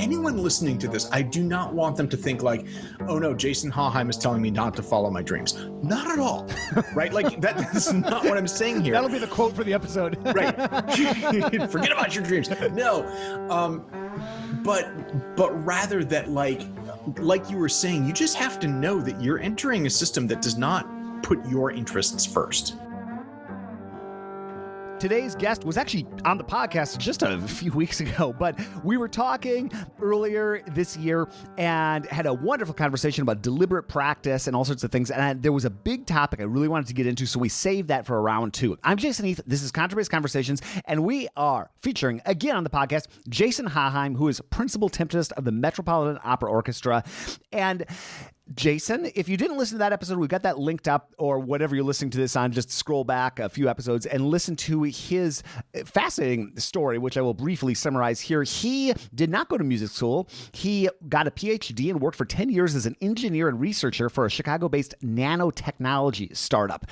anyone listening to this, I do not want them to think like, oh no, Jason Haaheim is telling me not to follow my dreams. Not at all, right? Like that's not what I'm saying here. That'll be the quote for the episode. Right. Forget about your dreams. No. But rather that like you were saying, you just have to know that you're entering a system that does not put your interests first. Today's guest was actually on the podcast just a few weeks ago, but we were talking earlier this year and had a wonderful conversation about deliberate practice and all sorts of things. And there was a big topic I really wanted to get into, so we saved that for round two. I'm Jason Heath. This is Contra-Bass Conversations, and we are featuring again on the podcast Jason Haaheim, who is principal timpanist of the Metropolitan Opera Orchestra. And Jason, if you didn't listen to that episode, we've got that linked up, or whatever you're listening to this on, just scroll back a few episodes and listen to his fascinating story, which I will briefly summarize here. He did not go to music school. He got a PhD and worked for 10 years as an engineer and researcher for a Chicago-based nanotechnology startup.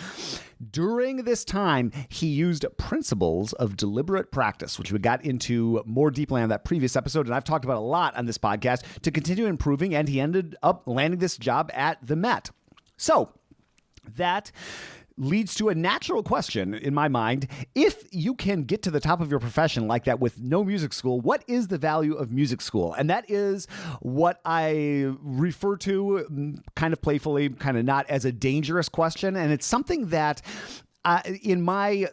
During this time, he used principles of deliberate practice, which we got into more deeply on that previous episode, and I've talked about a lot on this podcast, to continue improving, and he ended up landing this job at the Met. So that leads to a natural question in my mind. If you can get to the top of your profession like that with no music school, what is the value of music school? And that is what I refer to kind of playfully, kind of not, as a dangerous question. And it's something that in my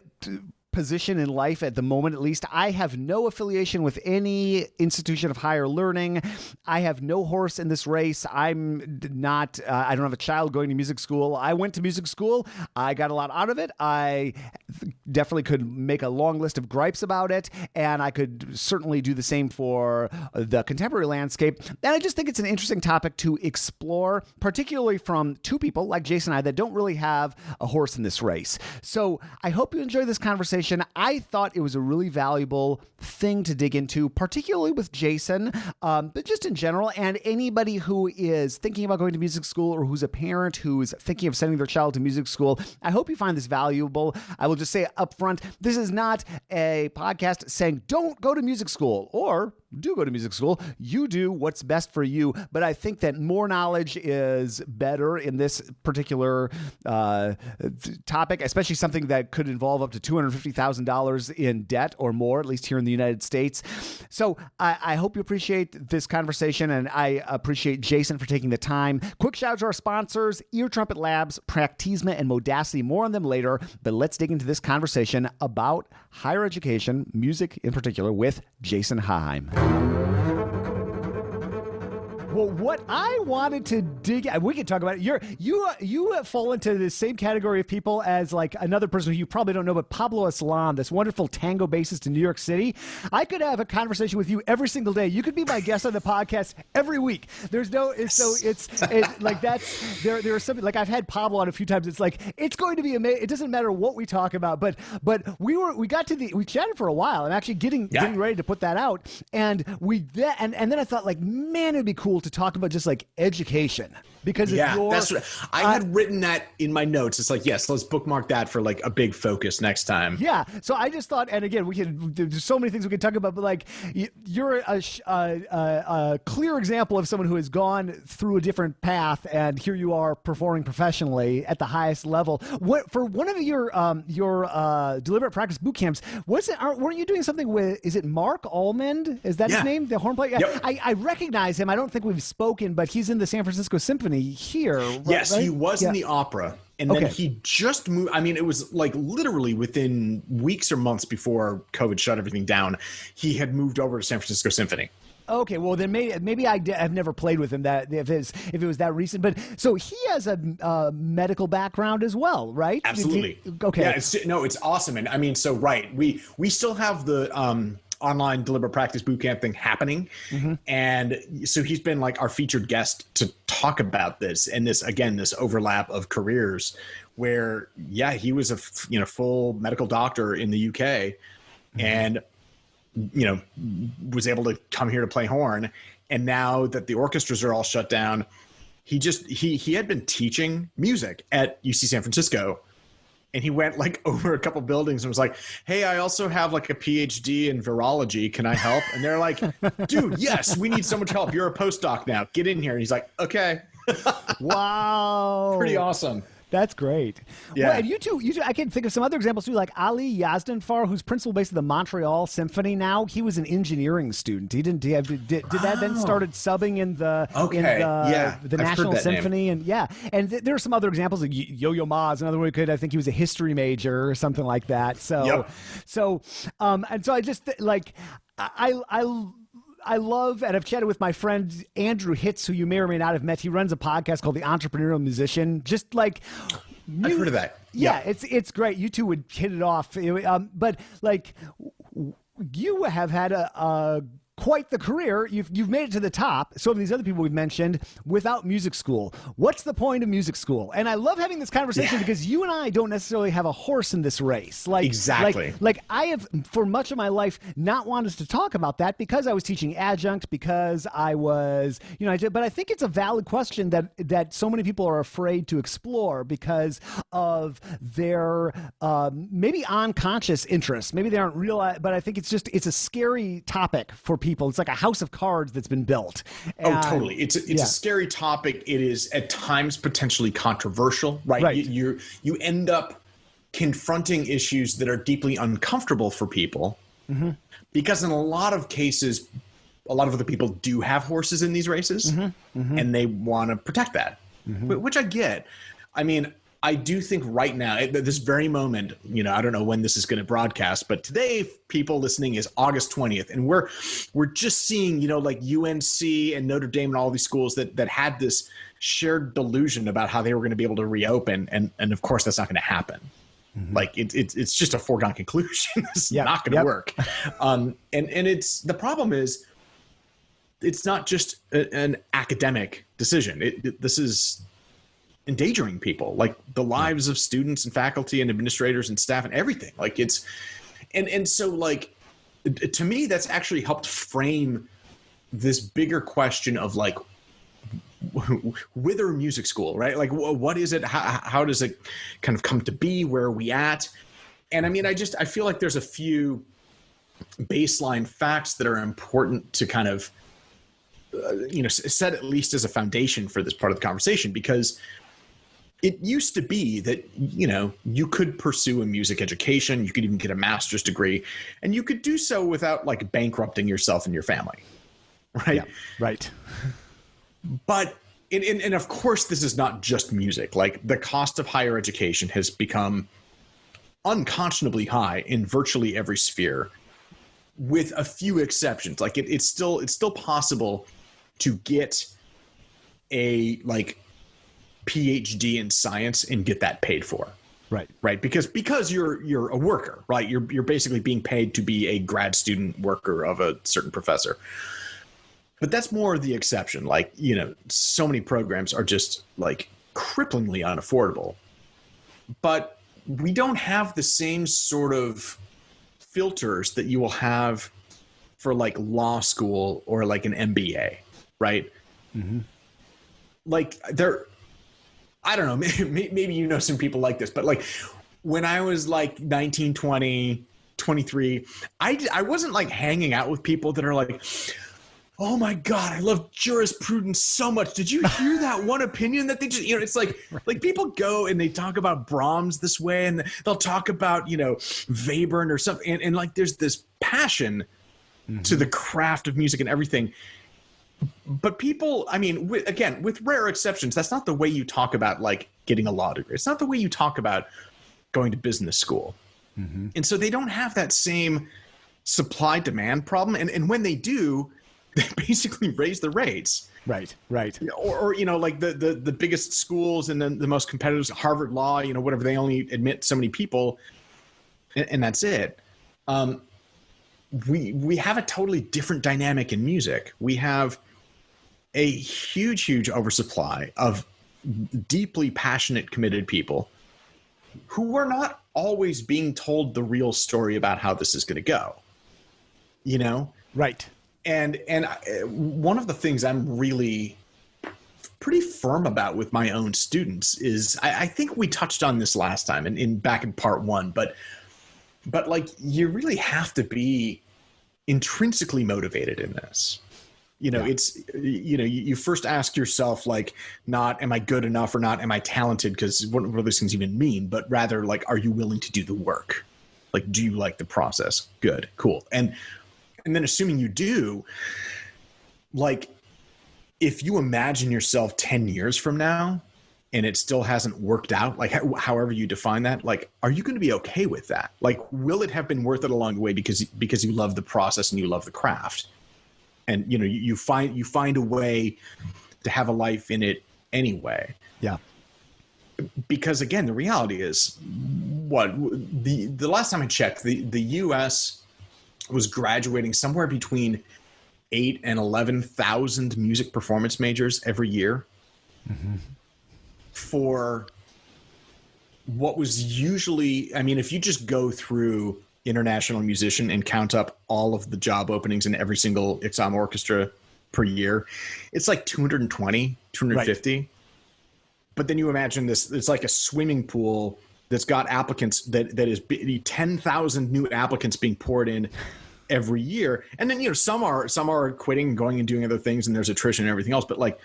position in life at the moment, at least, I have no affiliation with any institution of higher learning. I have no horse in this race. I'm not, I don't have a child going to music school. I went to music school. I got a lot out of it. I definitely could make a long list of gripes about it, and I could certainly do the same for the contemporary landscape. And I just think it's an interesting topic to explore, particularly from two people like Jason and I that don't really have a horse in this race. So I hope you enjoy this conversation. I thought it was a really valuable thing to dig into, particularly with Jason, but just in general, and anybody who is thinking about going to music school or who's a parent who's thinking of sending their child to music school. I hope you find this valuable. I will just say up front, this is not a podcast saying don't go to music school or do go to music school. You do what's best for you. But I think that more knowledge is better in this particular topic, especially something that could involve up to $250,000 in debt or more, at least here in the United States. So I hope you appreciate this conversation, and I appreciate Jason for taking the time. Quick shout out to our sponsors, Ear Trumpet Labs, Practisma, and Modacity. More on them later, but let's dig into this conversation about higher education, music in particular, with Jason Haaheim. Well, what I wanted to dig at, we can talk about it. You fall into the same category of people as like another person who you probably don't know, but Pablo Aslan, this wonderful tango bassist in New York City. I could have a conversation with you every single day. You could be my guest on the podcast every week. There's no, so it's like that's there are something like I've had Pablo on a few times. It's like it's going to be amazing. It doesn't matter what we talk about, but we chatted for a while. I'm actually getting ready to put that out, and and then I thought like, man, it'd be cool to talk about just like education, because that's what I had written that in my notes. It's like, yes, let's bookmark that for like a big focus next time. Yeah. So I just thought, and again, there's so many things we can talk about, but like you're a clear example of someone who has gone through a different path, and here you are performing professionally at the highest level. What for one of your deliberate practice boot camps? Weren't you doing something with? Is it Mark Almond? Is that his name? The horn player. Yep. I recognize him. I don't think we've spoken, but he's in the San Francisco Symphony here. Yes, right? He was in the opera. And then he just moved. I mean, it was like literally within weeks or months before COVID shut everything down, he had moved over to San Francisco Symphony. Okay, well then maybe I've never played with him that if it was that recent, but so he has a medical background as well, right? Absolutely. Okay. Yeah, it's awesome, and I mean, so right, we still have the online deliberate practice bootcamp thing happening, and so he's been like our featured guest to talk about this and this overlap of careers, where he was a full medical doctor in the UK, and was able to come here to play horn. And now that the orchestras are all shut down, he had been teaching music at UC San Francisco. And he went like over a couple buildings and was like, hey, I also have like a PhD in virology. Can I help? And they're like, dude, yes, we need so much help. You're a postdoc now. Get in here. And he's like, okay. Wow. Pretty awesome. That's great. Yeah. Well, and you two, I can think of some other examples too, like Ali Yazdanfar, who's principal bass of the Montreal Symphony now. He was an engineering student. He did that then started subbing in the National Symphony name. and there are some other examples like Yo-Yo Ma's another one I think he was a history major or something like that. So and so I just like I love, and I've chatted with my friend Andrew Hitz, who you may or may not have met. He runs a podcast called The Entrepreneurial Musician. Just like I've heard of that. Yeah, it's great. You two would hit it off. But like you have had a quite the career. You've made it to the top. So have these other people we've mentioned without music school. What's the point of music school? And I love having this conversation because you and I don't necessarily have a horse in this race. Like exactly. Like I have for much of my life not wanted to talk about that because I was teaching adjunct, because I was, but I think it's a valid question that so many people are afraid to explore because of their maybe unconscious interests. Maybe they aren't real, but I think it's a scary topic for people. It's like a house of cards that's been built. And, totally. It's a scary topic. It is at times potentially controversial, right? You end up confronting issues that are deeply uncomfortable for people because in a lot of cases, a lot of other people do have horses in these races and they want to protect that, which I get. I mean, I do think right now, at this very moment, I don't know when this is going to broadcast, but today, people listening, is August 20th. And we're just seeing, like UNC and Notre Dame and all these schools that had this shared delusion about how they were going to be able to reopen. And of course, that's not going to happen. Like it's just a foregone conclusion. It's not going to work. And it's the problem is it's not just an academic decision. This is endangering people, like the lives of students and faculty and administrators and staff and everything. Like and so like to me, that's actually helped frame this bigger question of like whither music school, right? Like what is it? How does it kind of come to be? Where are we at? And I mean, I feel like there's a few baseline facts that are important to kind of set at least as a foundation for this part of the conversation, because it used to be that, you could pursue a music education, you could even get a master's degree, and you could do so without like bankrupting yourself and your family. Right. Yeah, right. But, and of course, this is not just music. Like the cost of higher education has become unconscionably high in virtually every sphere, with a few exceptions. Like it's still possible to get a like PhD in science and get that paid for. Right. Because you're a worker, right? You're basically being paid to be a grad student worker of a certain professor. But that's more the exception. Like, so many programs are just like cripplingly unaffordable. But we don't have the same sort of filters that you will have for like law school or like an MBA, right? Like I don't know, maybe some people like this, but like when I was like 19, 20, 23, I wasn't like hanging out with people that are like, oh my God, I love jurisprudence so much. Did you hear that one opinion that they just, it's like, like people go and they talk about Brahms this way and they'll talk about, Webern or something. And like, there's this passion to the craft of music and everything. But people, I mean, with rare exceptions, that's not the way you talk about like getting a law degree. It's not the way you talk about going to business school. And so they don't have that same supply demand problem. And when they do, they basically raise the rates. Right. Or like the biggest schools and then the most competitive, Harvard Law, whatever, they only admit so many people and that's it. We have a totally different dynamic in music. We have a huge oversupply of deeply passionate, committed people who are not always being told the real story about how this is going to go, Right. And one of the things I'm really pretty firm about with my own students is I think we touched on this last time back in part 1, but like you really have to be intrinsically motivated in this. It's, you first ask yourself, like, not am I good enough or not am I talented, because what do those things even mean, but rather, like, are you willing to do the work? Like, do you like the process? Good, cool. And then assuming you do, like, if you imagine yourself 10 years from now and it still hasn't worked out, like however you define that, like, are you going to be okay with that? Like, will it have been worth it along the way because you love the process and you love the craft? And, you find a way to have a life in it anyway. Yeah. Because again, the reality is the last time I checked, the U.S. was graduating somewhere between 8,000 and 11,000 music performance majors every year for what was usually, I mean, if you just go through International Musician and count up all of the job openings in every single IXOM orchestra per year, it's like 220, 250. Right. But then you imagine this, it's like a swimming pool that's got applicants that is 10,000 new applicants being poured in every year. And then, some are quitting and going and doing other things, and there's attrition and everything else, but like,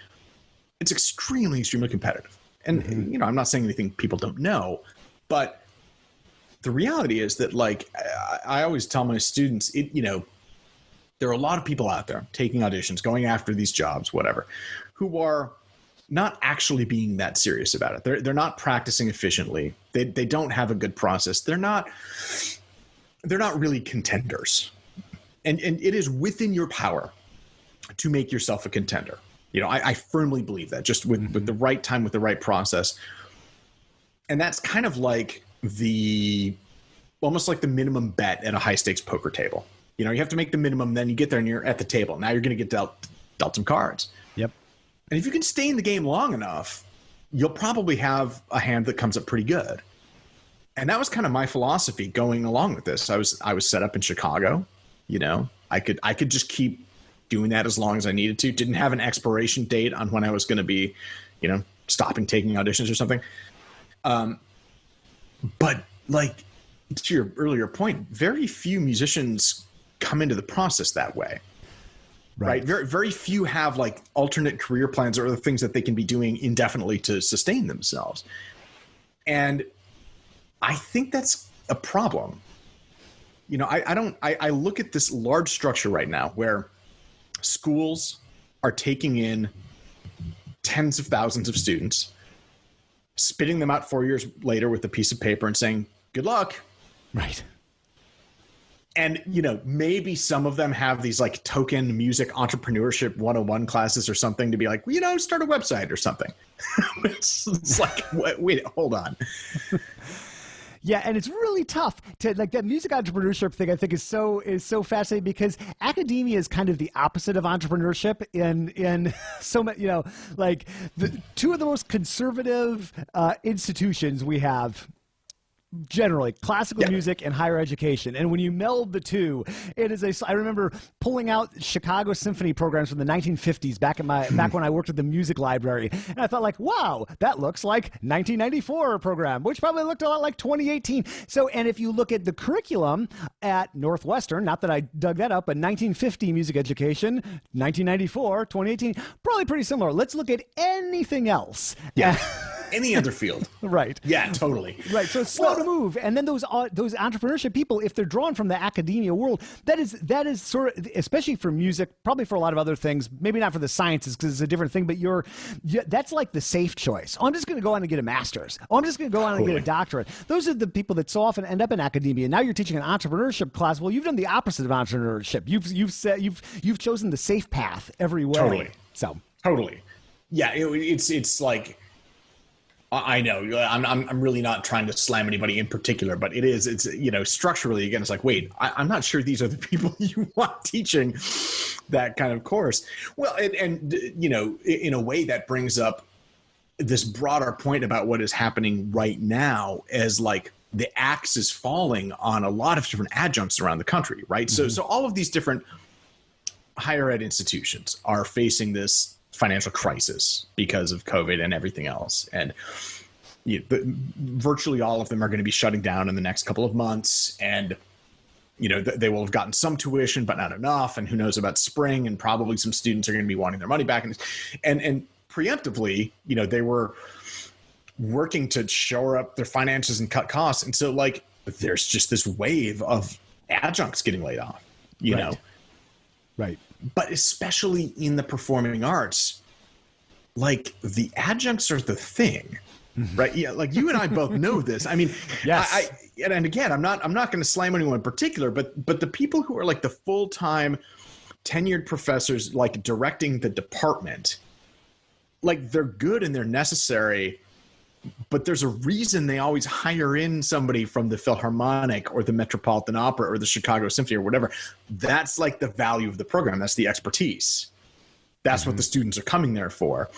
it's extremely competitive. And, I'm not saying anything people don't know, but the reality is that, like, I always tell my students, there are a lot of people out there taking auditions, going after these jobs, whatever, who are not actually being that serious about it. They're not practicing efficiently. They don't have a good process. They're not really contenders. And it is within your power to make yourself a contender. I firmly believe that, just with the right time, with the right process. And that's kind of like almost like the minimum bet at a high stakes poker table. You have to make the minimum, then you get there and you're at the table. Now you're going to get dealt some cards. Yep. And if you can stay in the game long enough, you'll probably have a hand that comes up pretty good. And that was kind of my philosophy going along with this. I was set up in Chicago. I could just keep doing that as long as I needed to. Didn't have an expiration date on when I was going to be, stopping taking auditions or something. But like, to your earlier point, very few musicians come into the process that way. Right. Very, very few have like alternate career plans or other things that they can be doing indefinitely to sustain themselves. And I think that's a problem. I look at this large structure right now where schools are taking in tens of thousands of students, spitting them out 4 years later with a piece of paper and saying, good luck. Right. And, maybe some of them have these like token music entrepreneurship 101 classes or something to be like, start a website or something. it's like, wait, hold on. Yeah, and it's really tough to like that music entrepreneurship thing. I think is so fascinating because academia is kind of the opposite of entrepreneurship in so much. Like the two of the most conservative institutions we have. Generally, classical music and higher education. And when you meld the two, it is I remember pulling out Chicago symphony programs from the 1950s back when I worked at the music library. And I thought like, wow, that looks like 1994 program, which probably looked a lot like 2018. So, and if you look at the curriculum at Northwestern, not that I dug that up, but 1950 music education, 1994, 2018, probably pretty similar. Let's look at anything else. Yeah. Any other field. Right. Yeah, totally. Right. So it's slow to move. And then those entrepreneurship people, if they're drawn from the academia world, that is sort of, especially for music, probably for a lot of other things, maybe not for the sciences because it's a different thing, but that's like the safe choice. Oh, I'm just going to go on and get a master's. Oh, I'm just going to go on and get a doctorate. Those are the people that so often end up in academia. Now you're teaching an entrepreneurship class. Well, you've done the opposite of entrepreneurship. You've chosen the safe path every way. Totally. So. Totally. Yeah. It's like, I know I'm really not trying to slam anybody in particular, but it's structurally, again, it's like, wait, I'm not sure these are the people you want teaching that kind of course. Well, and in a way that brings up this broader point about what is happening right now as like the axe is falling on a lot of different adjuncts around the country. Right. Mm-hmm. So all of these different higher ed institutions are facing this financial crisis because of COVID and everything else. And virtually all of them are going to be shutting down in the next couple of months. And, they will have gotten some tuition, but not enough. And who knows about spring, and probably some students are going to be wanting their money back. And preemptively, they were working to shore up their finances and cut costs. And so there's just this wave of adjuncts getting laid off, you know? Right. But especially in the performing arts, the adjuncts are the thing, right? Yeah. You and I both know this. I mean, yes. And again, I'm not going to slam anyone in particular, but the people who are the full-time tenured professors, directing the department, they're good and they're necessary, but there's a reason they always hire in somebody from the Philharmonic or the Metropolitan Opera or the Chicago Symphony or whatever. That's the value of the program. That's the expertise. That's what the students are coming there for.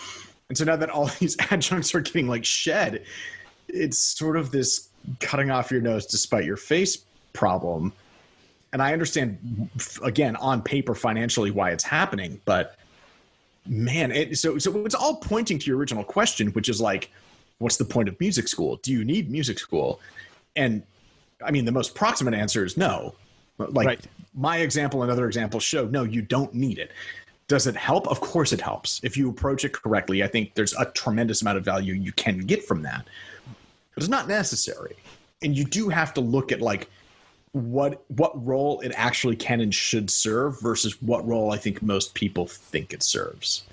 And so now that all these adjuncts are getting shed, it's sort of this cutting off your nose to spite your face problem. And I understand, again, on paper financially why it's happening, but man, so it's all pointing to your original question, which is what's the point of music school? Do you need music school? And I mean, the most proximate answer is no. My example and other examples show, no, you don't need it. Does it help? Of course it helps. If you approach it correctly, I think there's a tremendous amount of value you can get from that. But it's not necessary. And you do have to look at what role it actually can and should serve versus what role I think most people think it serves.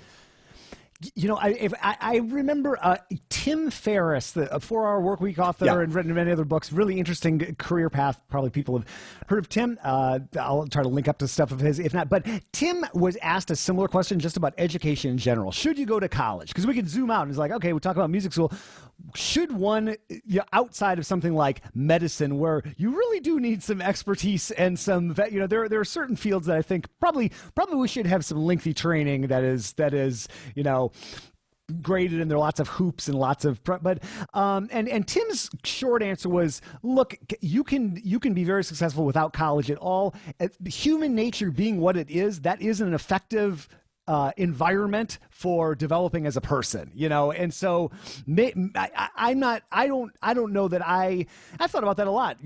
I remember Tim Ferriss, the 4-Hour Workweek author, and written many other books. Really interesting career path. Probably people have heard of Tim. I'll try to link up to stuff of his, if not. But Tim was asked a similar question just about education in general. Should you go to college? Because we could zoom out and it's okay, we talk about music school. Should one, outside of something like medicine, where you really do need some expertise and some, there are certain fields that I think probably we should have some lengthy training that is, graded, and there are lots of hoops and lots of, and Tim's short answer was, look, you can be very successful without college at all. Human nature being what it is, that is an effective environment for developing as a person, and so I don't know that I thought about that a lot.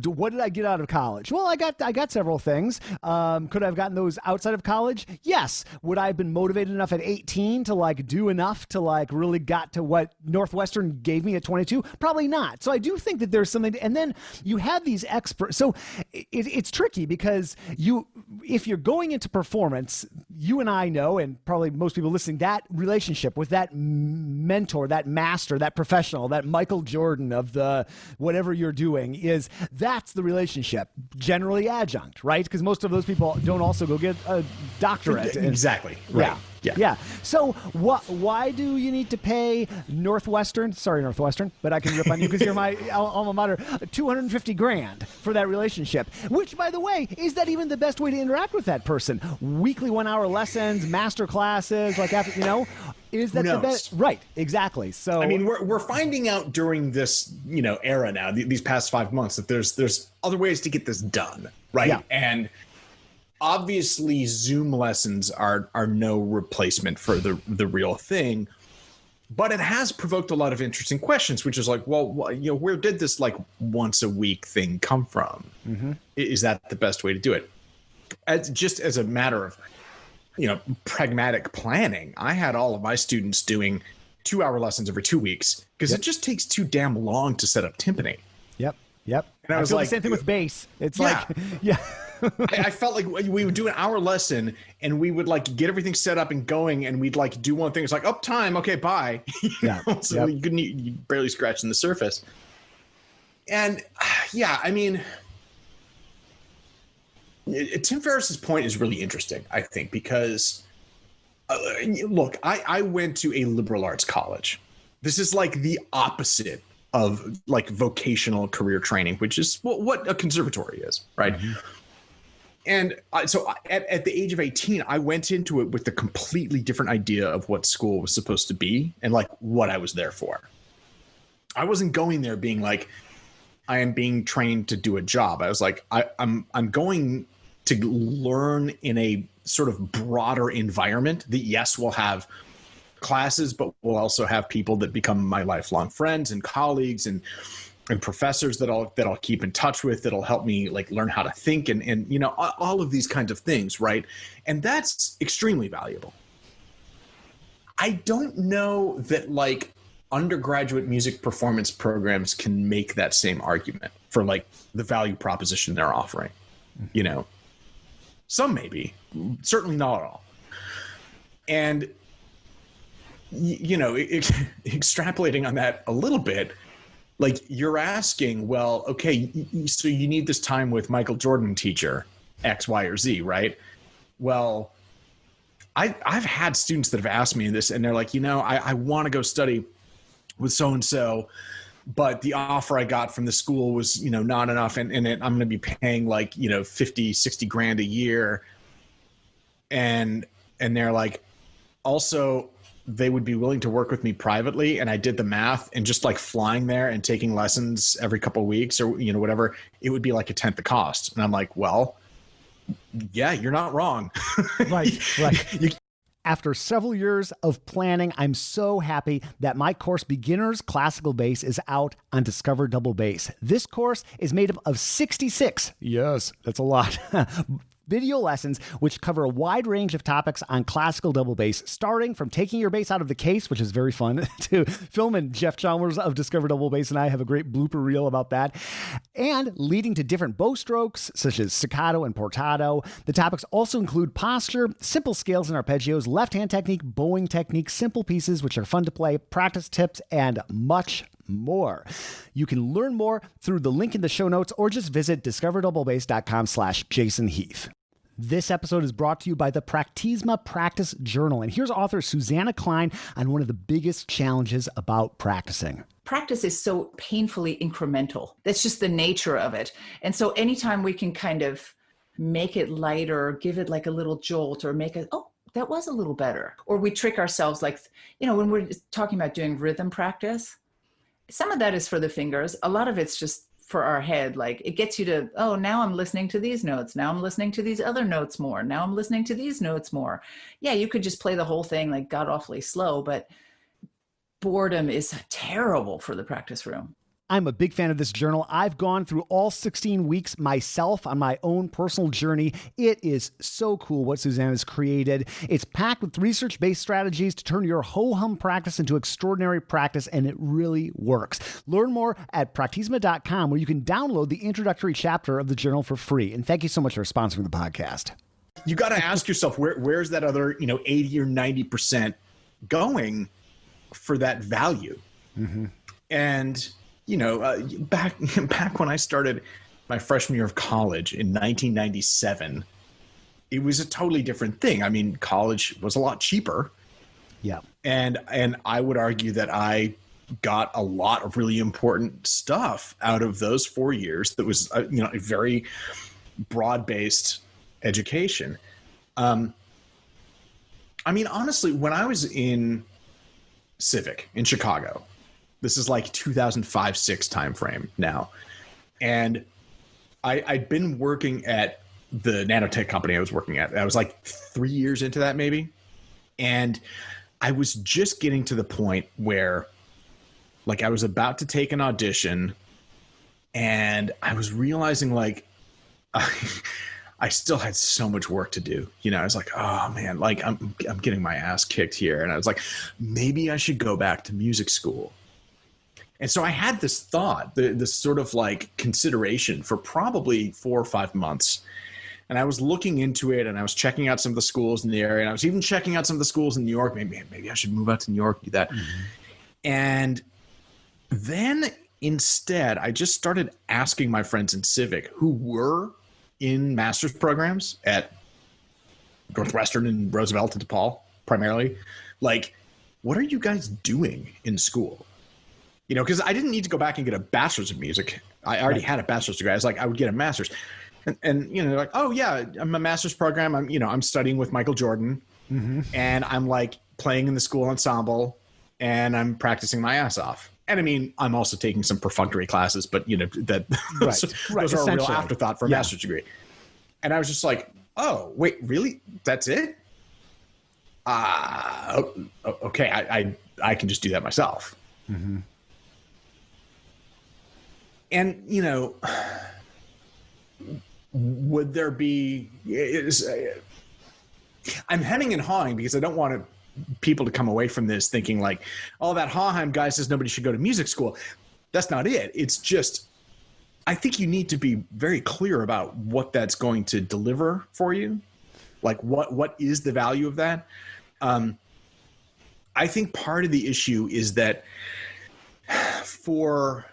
What did I get out of college? Well, I got several things. Could I have gotten those outside of college? Yes. Would I have been motivated enough at 18 to do enough to really got to what Northwestern gave me at 22? Probably not. So I do think that there's something, and then you have these experts. So it's tricky because if you're going into performance, you and I know, and probably most people listening, that relationship with that mentor, that master, that professional, that Michael Jordan of the whatever you're doing, that's the relationship. Generally adjunct, right? Because most of those people don't also go get a doctorate. Exactly. Right. Yeah. So why do you need to pay Northwestern? Sorry, Northwestern, but I can rip on you because you're my alma mater. $250,000 for that relationship. Which, by the way, is that even the best way to interact with that person? Weekly 1-hour lessons, master classes, after is that the best? Right. Exactly. So I mean, we're finding out during this era now, these past 5 months, that there's other ways to get this done, right? Yeah. And obviously, Zoom lessons are no replacement for the real thing, but it has provoked a lot of interesting questions, which is where did this once a week thing come from? Mm-hmm. Is that the best way to do it? Just as a matter of pragmatic planning, I had all of my students doing 2-hour lessons every 2 weeks because it just takes too damn long to set up timpani. Yep. And I was the same thing with bass. It's I felt like we would do an hour lesson and we would get everything set up and going, and we'd do one thing. It's time. Okay, bye. So you couldn't barely scratching the surface. And I mean, Tim Ferriss's point is really interesting, I think, because look, I went to a liberal arts college. This is the opposite of vocational career training, which is what a conservatory is, right? Mm-hmm. And so at the age of 18, I went into it with a completely different idea of what school was supposed to be and what I was there for. I wasn't going there being I am being trained to do a job. I was I'm going to learn in a sort of broader environment that, yes, we'll have classes, but we'll also have people that become my lifelong friends and colleagues and professors that I'll keep in touch with, that'll help me like learn how to think and you know, all of these kinds of things, right? And that's extremely valuable. I don't know that like undergraduate music performance programs can make that same argument for like the value proposition they're offering. You know, some maybe, certainly not all. And you know, extrapolating on that a little bit, like you're asking, well, okay, so you need this time with Michael Jordan teacher X, Y, or Z, right? Well, I've had students that have asked me this, and they're like, you know, I want to go study with so-and-so, but the offer I got from the school was, you know, not enough. And I'm going to be paying like, you know, 50, 60 grand a year. And they're like, also, they would be willing to work with me privately. And I did the math, and just like flying there and taking lessons every couple of weeks or, you know, whatever, it would be like a tenth the cost. And I'm like, well, yeah, you're not wrong. Right. After several years of planning, I'm so happy that my course, Beginner's Classical Bass, is out on Discover Double Bass. This course is made up of 66. Yes, that's a lot. Video lessons which cover a wide range of topics on classical double bass, starting from taking your bass out of the case, which is very fun to film, and Jeff Chalmers of Discover Double Bass and I have a great blooper reel about that, and leading to different bow strokes such as staccato and portato. The topics also include posture, simple scales and arpeggios, left-hand technique, bowing technique, simple pieces which are fun to play, practice tips, and much more. You can learn more through the link in the show notes or just visit discoverdoublebass.com/Jason Heath. This episode is brought to you by the Practisma Practice Journal. And here's author Susanna Klein on one of the biggest challenges about practicing. Practice is so painfully incremental. That's just the nature of it. And so anytime we can kind of make it lighter, give it like a little jolt, or make it, oh, that was a little better. Or we trick ourselves, like, you know, when we're talking about doing rhythm practice, some of that is for the fingers. A lot of it's just for our head. Like it gets you to, oh, now I'm listening to these notes. Now I'm listening to these other notes more. Now I'm listening to these notes more. Yeah, you could just play the whole thing like god awfully slow, but boredom is terrible for the practice room. I'm a big fan of this journal. I've gone through all 16 weeks myself on my own personal journey. It is so cool what Susanna's created. It's packed with research-based strategies to turn your ho-hum practice into extraordinary practice, and it really works. Learn more at Practisma.com, where you can download the introductory chapter of the journal for free. And thank you so much for sponsoring the podcast. You got to ask yourself, where's that other, 80 or 90% going for that value? Mm-hmm. And back when I started my freshman year of college in 1997, it was a totally different thing. I mean, college was a lot cheaper. Yeah. And I would argue that I got a lot of really important stuff out of those 4 years. That was, a very broad-based education. I mean, honestly, when I was in Civic in Chicago, this is like 2005-06 timeframe now. And I'd been working at the nanotech company I was working at. I was like 3 years into that maybe. And I was just getting to the point where like I was about to take an audition, and I was realizing like I still had so much work to do. I was like, oh man, like I'm getting my ass kicked here. And I was like, maybe I should go back to music school. And so I had this thought, this sort of like consideration for probably 4 or 5 months. And I was looking into it, and I was checking out some of the schools in the area. And I was even checking out some of the schools in New York. Maybe I should move out to New York, do that. Mm-hmm. And then instead, I just started asking my friends in Civic who were in master's programs at Northwestern and Roosevelt and DePaul primarily, like, what are you guys doing in school? Because I didn't need to go back and get a bachelor's of music. I already had a bachelor's degree. I was like, I would get a master's. And like, oh yeah, I'm a master's program. I'm studying with Michael Jordan, mm-hmm. and I'm like playing in the school ensemble, and I'm practicing my ass off. And I mean, I'm also taking some perfunctory classes, but those are a real afterthought for a master's degree. And I was just like, Oh, wait, really? That's it? Okay, I can just do that myself. Mm-hmm. And, you know, would there be... I'm hemming and hawing because I don't want people to come away from this thinking like, oh, that Haaheim guy says nobody should go to music school. That's not it. It's just, I think you need to be very clear about what that's going to deliver for you. Like what is the value of that? I think part of the issue is that for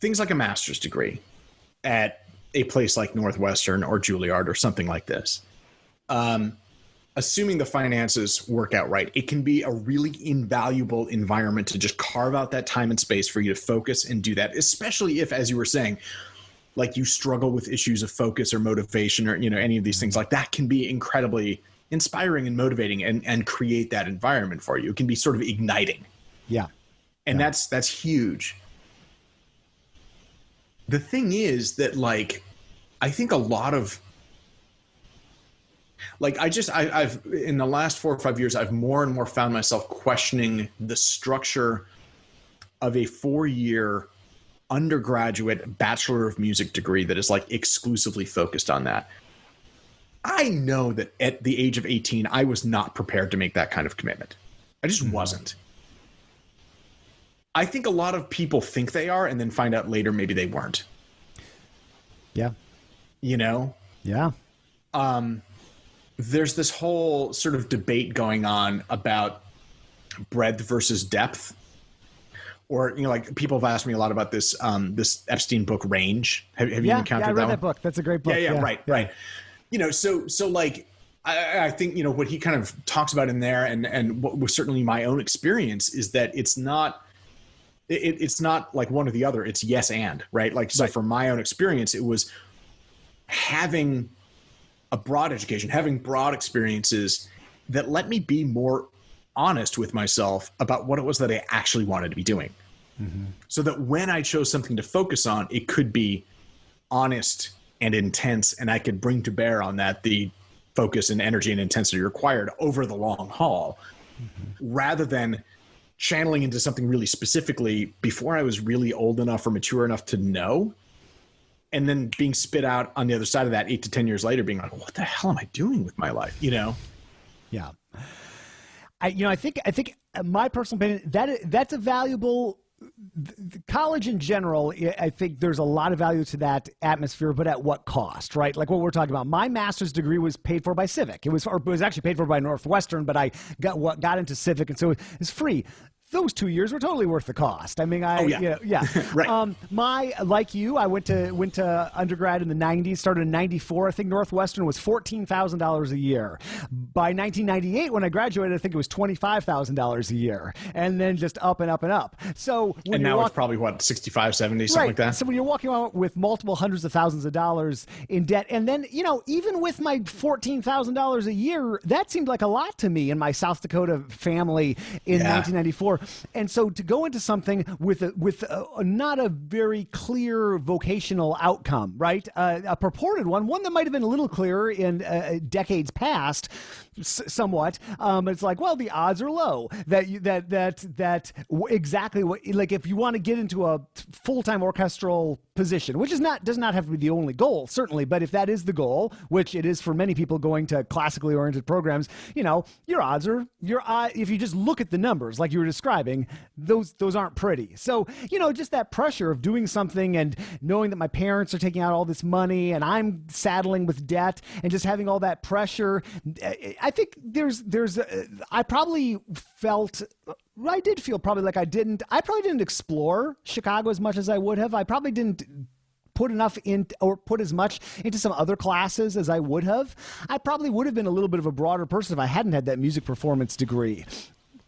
things like a master's degree at a place like Northwestern or Juilliard or something like this, assuming the finances work out right, it can be a really invaluable environment to just carve out that time and space for you to focus and do that, especially if, as you were saying, like you struggle with issues of focus or motivation or, you know, any of these things like that can be incredibly inspiring and motivating and create that environment for you. It can be sort of igniting. Yeah. And that's huge. The thing is that, like, I think a lot of, like, I've in the last 4 or 5 years, I've more and more found myself questioning the structure of a 4-year undergraduate Bachelor of Music degree that is like exclusively focused on that. I know that at the age of 18, I was not prepared to make that kind of commitment. I just wasn't. I think a lot of people think they are and then find out later maybe they weren't. Yeah. You know? Yeah. There's this whole sort of debate going on about breadth versus depth. Or, you know, like people have asked me a lot about this this Epstein book, Range. Have you encountered that? Yeah, I read that book. That's a great book. Yeah, right. You know, so like I think, you know, what he kind of talks about in there and what was certainly my own experience is that it's not like one or the other. It's yes and, right? Like, so from my own experience, it was having a broad education, having broad experiences that let me be more honest with myself about what it was that I actually wanted to be doing. Mm-hmm. So that when I chose something to focus on, it could be honest and intense, and I could bring to bear on that the focus and energy and intensity required over the long haul, rather than channeling into something really specifically before I was really old enough or mature enough to know, and then being spit out on the other side of that 8 to 10 years later, being like, what the hell am I doing with my life? You know? Yeah. I think my personal opinion, that's a valuable college in general. I think there's a lot of value to that atmosphere, but at what cost, right? Like what we're talking about. My master's degree was paid for by Civic. It was actually paid for by Northwestern, but I got into Civic, and so it's free. Those 2 years were totally worth the cost. I mean, Right. Like you, I went to undergrad in the 90s, started in 94. I think Northwestern was $14,000 a year. By 1998, when I graduated, I think it was $25,000 a year, and then just up and up and up. So and now it's probably what, 65, 70, something like that. So when you're walking around with multiple hundreds of thousands of dollars in debt, and then, you know, even with my $14,000 a year, that seemed like a lot to me and my South Dakota family in 1994. And so to go into something with not a very clear vocational outcome, right? A purported one that might have been a little clearer in decades past, somewhat. It's like, well, the odds are low that exactly what, like, if you want to get into a full-time orchestral position, which does not have to be the only goal, certainly, but if that is the goal, which it is for many people going to classically oriented programs, you know, your odds, if you just look at the numbers like you were describing, those aren't pretty. So, you know, just that pressure of doing something and knowing that my parents are taking out all this money and I'm saddling with debt and just having all that pressure. I think I probably felt, I did feel probably like I probably didn't explore Chicago as much as I would have. I probably didn't put enough in, or put as much into some other classes as I would have. I probably would have been a little bit of a broader person if I hadn't had that music performance degree.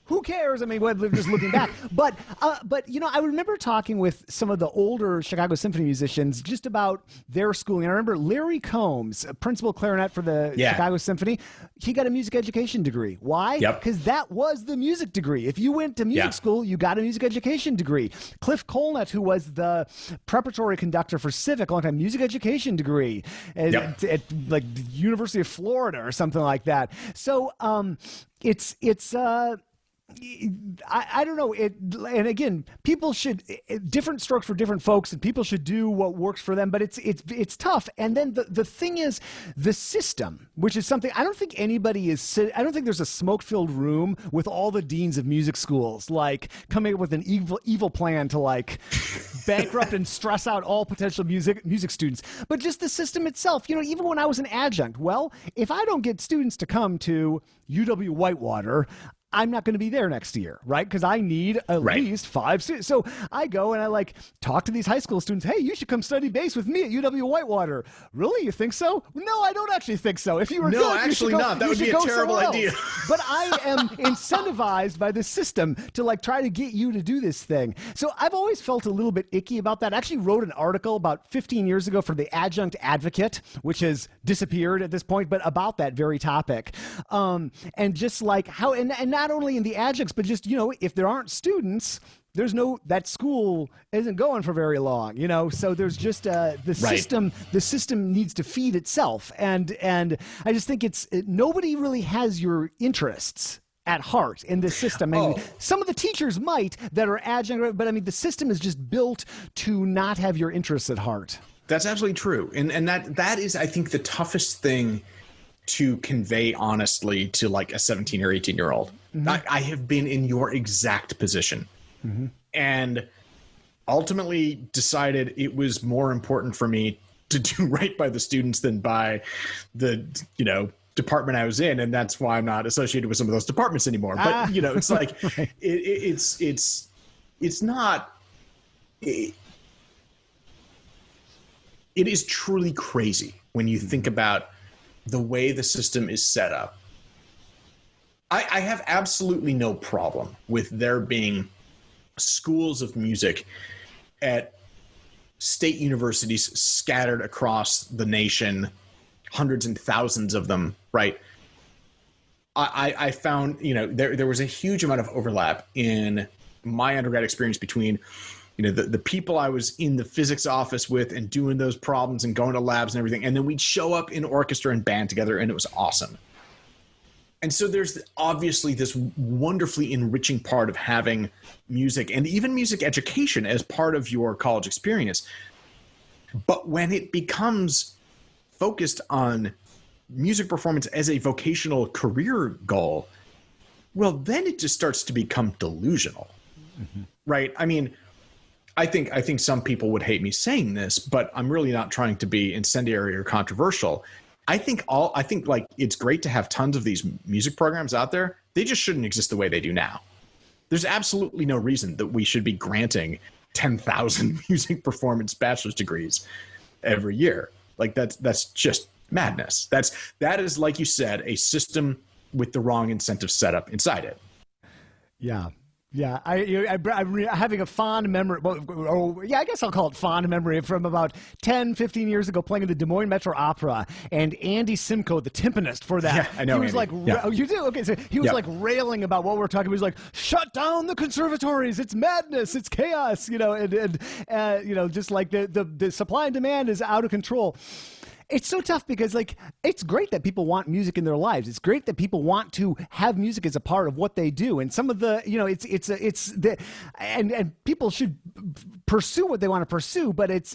who cares? I mean, just looking back, but I remember talking with some of the older Chicago Symphony musicians just about their schooling. I remember Larry Combs, principal clarinet for the Chicago Symphony. He got a music education degree. Why? Because that was the music degree. If you went to music school, you got a music education degree. Cliff Colnett, who was the preparatory conductor for Civic, a long time, music education degree at like the University of Florida or something like that. So it's I don't know. And again, people should, different strokes for different folks, and people should do what works for them. But it's tough. And then the thing is, the system, which is something I don't think anybody is. I don't think there's a smoke-filled room with all the deans of music schools like coming up with an evil plan to like bankrupt and stress out all potential music students. But just the system itself. Even when I was an adjunct, well, if I don't get students to come to UW Whitewater, I'm not going to be there next year, right? Because I need at least 5 students. So I go and I like talk to these high school students. Hey, you should come study bass with me at UW Whitewater. Really? You think so? No, I don't actually think so. If you were no, actually not. That would be a terrible idea. But I am incentivized by the system to like try to get you to do this thing. So I've always felt a little bit icky about that. I actually wrote an article about 15 years ago for the Adjunct Advocate, which has disappeared at this point, but about that very topic. And just like how, and not only in the adjuncts, but just, if there aren't students, that school isn't going for very long, so there's just the system needs to feed itself. And I just think nobody really has your interests at heart in this system. I mean, some of the teachers might that are adjunct, but I mean, the system is just built to not have your interests at heart. That's absolutely true. And that is, I think, the toughest thing to convey honestly to like a 17 or 18-year-old. Mm-hmm. I have been in your exact position, and ultimately decided it was more important for me to do right by the students than by the, department I was in. And that's why I'm not associated with some of those departments anymore. But, it's like, it's not, it is truly crazy when you think about the way the system is set up. I have absolutely no problem with there being schools of music at state universities scattered across the nation, hundreds and thousands of them, right? I found, there was a huge amount of overlap in my undergrad experience between the people I was in the physics office with and doing those problems and going to labs and everything. And then we'd show up in orchestra and band together, and it was awesome. And so there's obviously this wonderfully enriching part of having music and even music education as part of your college experience. But when it becomes focused on music performance as a vocational career goal, well, then it just starts to become delusional, right? I mean, I think some people would hate me saying this, but I'm really not trying to be incendiary or controversial. I think like it's great to have tons of these music programs out there. They just shouldn't exist the way they do now. There's absolutely no reason that we should be granting 10,000 music performance bachelor's degrees every year. Like that's just madness. That is, like you said, a system with the wrong incentive setup inside it. Yeah. Yeah, I'm having a fond memory. I guess I'll call it fond memory from about 10, 15 years ago playing in the Des Moines Metro Opera, and Andy Simcoe, the timpanist for that. Yeah, I know. He was Andy. Oh, you do? Okay, so he was like railing about what we're talking about. He was like, shut down the conservatories. It's madness. It's chaos. And just like the supply and demand is out of control. It's so tough because like it's great that people want music in their lives. It's great that people want to have music as a part of what they do. And some of the and people should pursue what they want to pursue. But it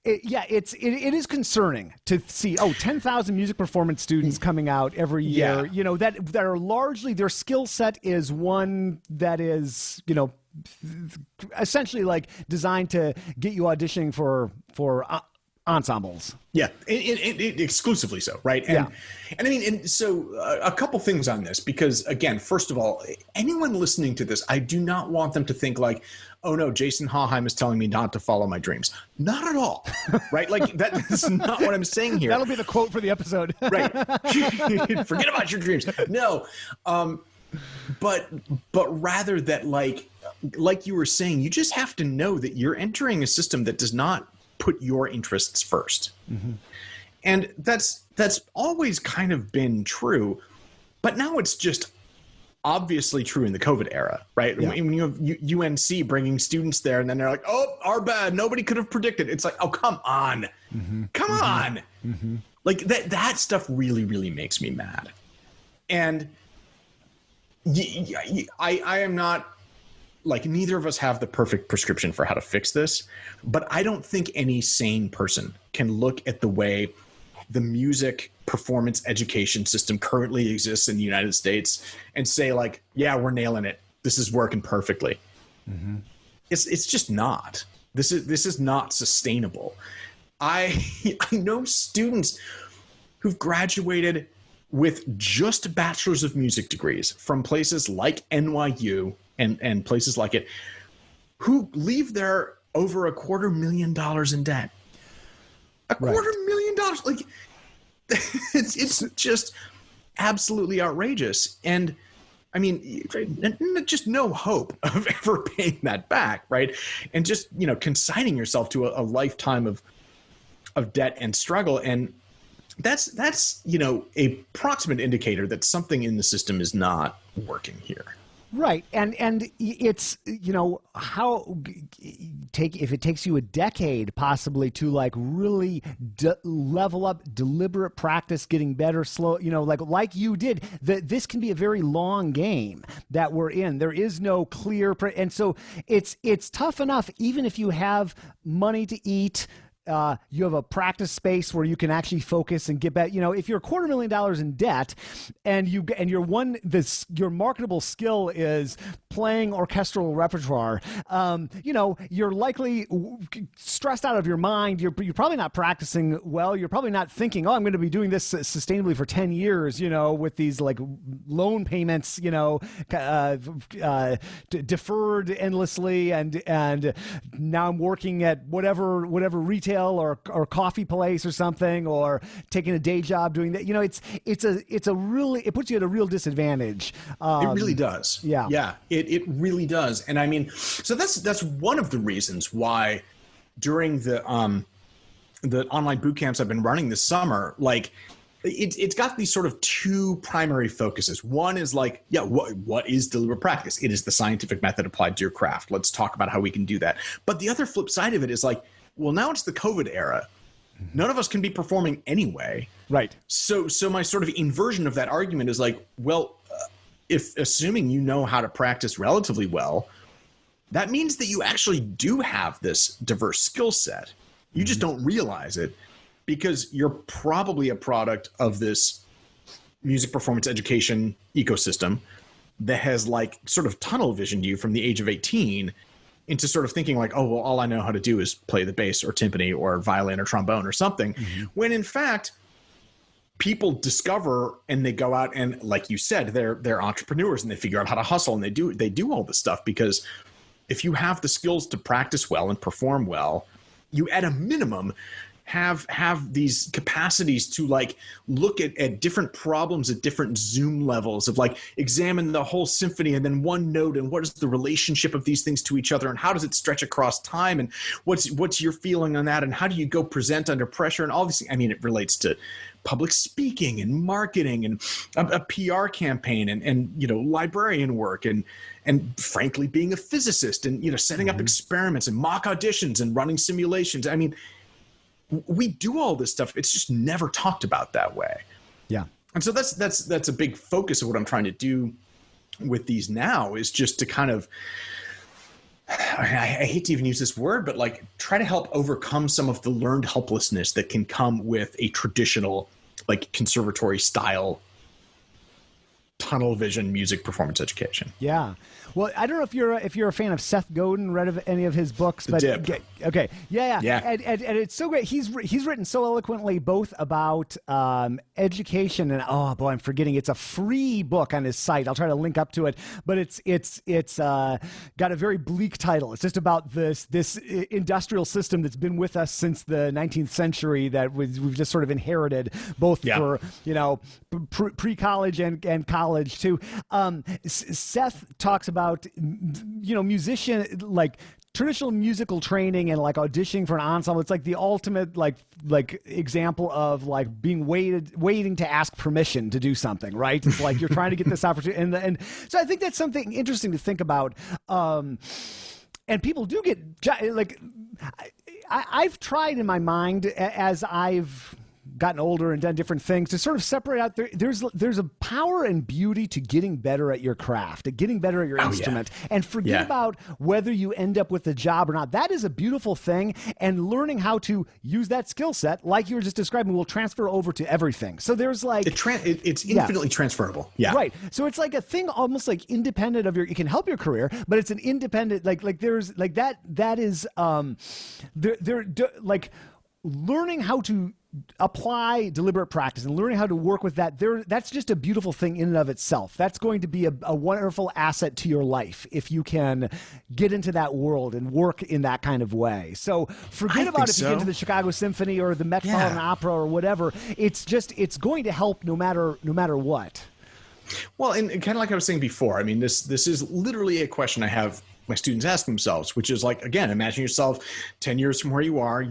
is concerning to see 10,000 music performance students coming out every year. That are largely their skill set is one that is essentially like designed to get you auditioning for ensembles. Yeah, exclusively so, right? And I mean, and so a couple things on this, because again, first of all, anyone listening to this, I do not want them to think like, oh no, Jason Haaheim is telling me not to follow my dreams. Not at all, right? Like that's not what I'm saying here. That'll be the quote for the episode. Right. Forget about your dreams. No. But rather that like you were saying, you just have to know that you're entering a system that does not put your interests first. Mm-hmm. And that's always kind of been true, but now it's just obviously true in the COVID era, right? Yeah. When you have UNC bringing students there and then they're like, oh, our bad, nobody could have predicted. It's like, oh, come on. Mm-hmm. Come mm-hmm. on. Mm-hmm. Like that stuff really, really makes me mad. And I am not, like, neither of us have the perfect prescription for how to fix this, but I don't think any sane person can look at the way the music performance education system currently exists in the United States and say like, yeah, we're nailing it. This is working perfectly. Mm-hmm. It's just not. This is not sustainable. I know students who've graduated with just bachelor's of music degrees from places like NYU and places like it, who leave there over $250,000 in debt. $250,000. Like, it's just absolutely outrageous. And I mean, just no hope of ever paying that back, right? And just, consigning yourself to a lifetime of debt and struggle. And that's a proximate indicator that something in the system is not working here. Right. And it's, how if it takes you a decade possibly to like really level up, deliberate practice, getting better, slow, like you did, this can be a very long game that we're in. There is no clear. And so it's tough enough, even if you have money to eat, you have a practice space where you can actually focus and get back. If you're $250,000 in debt and your marketable skill is playing orchestral repertoire, you're likely stressed out of your mind. You're probably not practicing well. You're probably not thinking, oh, I'm going to be doing this sustainably for 10 years, with these like loan payments, deferred endlessly. And now I'm working at whatever retail or coffee place or something, or taking a day job doing that. It puts you at a real disadvantage. It really does. Yeah. It really does. And I mean, so that's one of the reasons why during the online boot camps I've been running this summer, like it's got these sort of two primary focuses. One is like, what is deliberate practice? It is the scientific method applied to your craft. Let's talk about how we can do that. But the other flip side of it is like, well, now it's the COVID era. None of us can be performing anyway. Right. So my sort of inversion of that argument is like, well, if assuming you know how to practice relatively well, that means that you actually do have this diverse skill set. You just don't realize it because you're probably a product of this music performance education ecosystem that has like sort of tunnel visioned you from the age of 18 into sort of thinking like, oh, well, all I know how to do is play the bass or timpani or violin or trombone or something. Mm-hmm. When in fact, people discover and they go out and, like you said, they're entrepreneurs and they figure out how to hustle and they do all this stuff, because if you have the skills to practice well and perform well, you at a minimum have these capacities to like look at different problems at different zoom levels, of like examine the whole symphony and then one note and what is the relationship of these things to each other and how does it stretch across time and what's your feeling on that and how do you go present under pressure and all these things. I mean, it relates to public speaking and marketing and a PR campaign and librarian work and frankly being a physicist and setting up experiments and mock auditions and running simulations. I mean, we do all this stuff. It's just never talked about that way. Yeah. And so that's a big focus of what I'm trying to do with these now, is just to kind of, I hate to even use this word, but like try to help overcome some of the learned helplessness that can come with a traditional like conservatory style tunnel vision music performance education. Yeah. Well, I don't know if you're a fan of Seth Godin, read of any of his books, but okay, yeah. And it's so great. He's written so eloquently both about education and I'm forgetting. It's a free book on his site. I'll try to link up to it, but it's got a very bleak title. It's just about this industrial system that's been with us since the 19th century that we've just sort of inherited, both for pre-college and college too. Seth talks about musician, like traditional musical training and like auditioning for an ensemble. It's like the ultimate like example of like being waiting to ask permission to do something, right? It's like you're trying to get this opportunity, and so I think that's something interesting to think about. And people do get like I've tried in my mind as I've gotten older and done different things to sort of separate out there's a power and beauty to getting better at your craft, at getting better at your instrument, and forget about whether you end up with a job or not. That is a beautiful thing, and learning how to use that skill set, like you were just describing, will transfer over to everything. So there's like it's infinitely transferable. Yeah, right. So it's like a thing almost like independent of it can help your career, but it's an independent like there's like that is like learning how to apply deliberate practice and learning how to work with that, that's just a beautiful thing in and of itself. That's going to be a wonderful asset to your life if you can get into that world and work in that kind of way. So forget about if you get into the Chicago Symphony or the Metropolitan Opera or whatever. It's going to help no matter what. Well, and kind of like I was saying before, I mean, this is literally a question I have my students ask themselves, which is like, again, imagine yourself 10 years from where you are,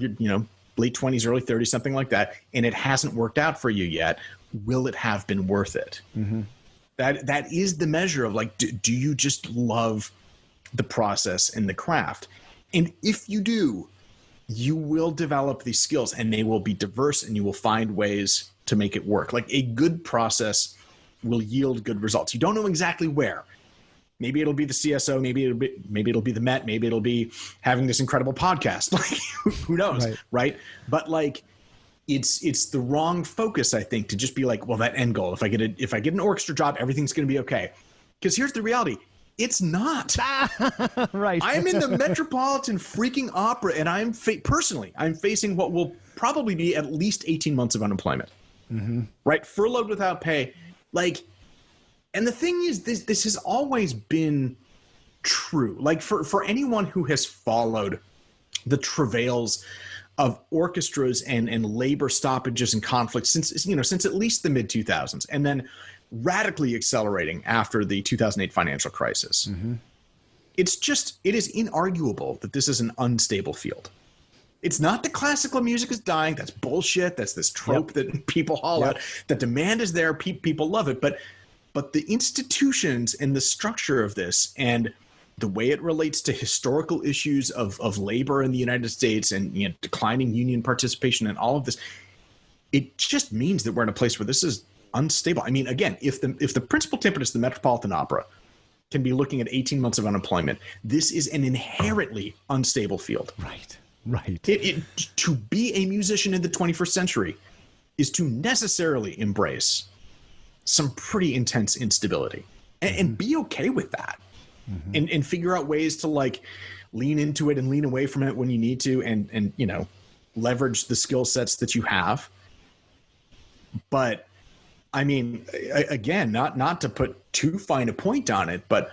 late 20s, early 30s, something like that, and it hasn't worked out for you yet. Will it have been worth it? Mm-hmm. That is the measure of like, do you just love the process and the craft? And if you do, you will develop these skills, and they will be diverse, and you will find ways to make it work. Like a good process will yield good results. You don't know exactly where. Maybe it'll be the CSO. Maybe it'll be the Met. Maybe it'll be having this incredible podcast. Like, who knows, right? But like, it's the wrong focus, I think, to just be like, well, that end goal. If I get an orchestra job, everything's going to be okay. Because here's the reality: it's not. Right. I'm in the Metropolitan freaking Opera, and I'm facing what will probably be at least 18 months of unemployment. Mm-hmm. Right, furloughed without pay, like. And the thing is, this has always been true. Like for anyone who has followed the travails of orchestras and labor stoppages and conflicts since at least the mid 2000s, and then radically accelerating after the 2008 financial crisis, it is inarguable that this is an unstable field. It's not that classical music is dying. That's bullshit. That's this trope that people haul out. The demand is there. People love it, but the institutions and the structure of this and the way it relates to historical issues of labor in the United States and declining union participation and all of this, it just means that we're in a place where this is unstable. I mean, again, if the principal timpanist of the Metropolitan Opera can be looking at 18 months of unemployment, this is an inherently unstable field. Right. To be a musician in the 21st century is to necessarily embrace some pretty intense instability and be okay with that, and figure out ways to like lean into it and lean away from it when you need to, and leverage the skill sets that you have. But I mean, again, not to put too fine a point on it, but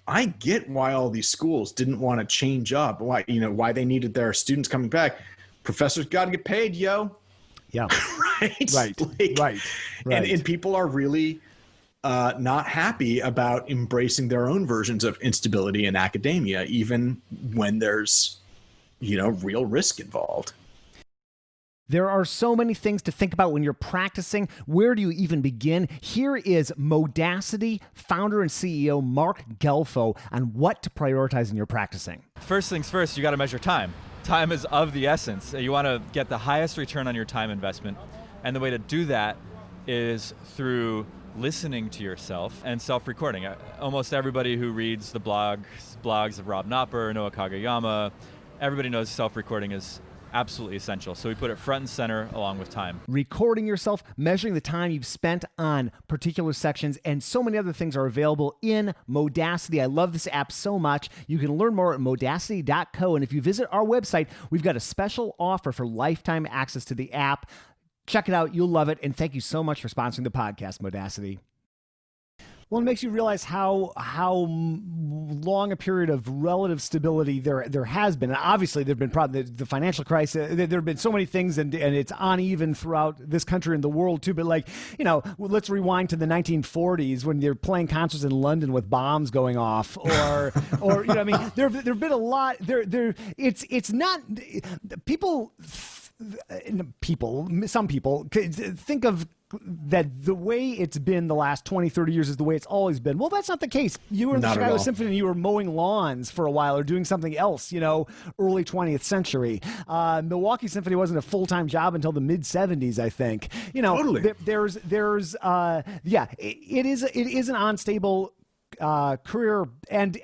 I get why all these schools didn't want to change up, why they needed their students coming back. Professors got to get paid, yo. Yeah. Right. And people are really not happy about embracing their own versions of instability in academia, even when there's, real risk involved. There are so many things to think about when you're practicing. Where do you even begin? Here is Modacity founder and CEO Mark Gelfo on what to prioritize in your practicing. First things first, you got to measure time. Time is of the essence. You want to get the highest return on your time investment. And the way to do that is through listening to yourself and self-recording. Almost everybody who reads the blogs of Rob Knopper, Noah Kageyama, everybody knows self-recording is absolutely essential. So we put it front and center along with time. Recording yourself, measuring the time you've spent on particular sections, and so many other things are available in Modacity. I love this app so much. You can learn more at modacity.co. And if you visit our website, we've got a special offer for lifetime access to the app. Check it out. You'll love it. And thank you so much for sponsoring the podcast, Modacity. Well, it makes you realize how long a period of relative stability there has been. And obviously, there have been problems. The financial crisis. There have been so many things, and it's uneven throughout this country and the world too. But let's rewind to the 1940s when they're playing concerts in London with bombs going off, or there've been a lot. It's not people. Some people think of that the way it's been the last 20, 30 years is the way it's always been. Well, that's not the case. You were in the Chicago Symphony and you were mowing lawns for a while or doing something else, early 20th century. Milwaukee Symphony wasn't a full-time job until the mid-70s, I think. Totally. It is an unstable career, and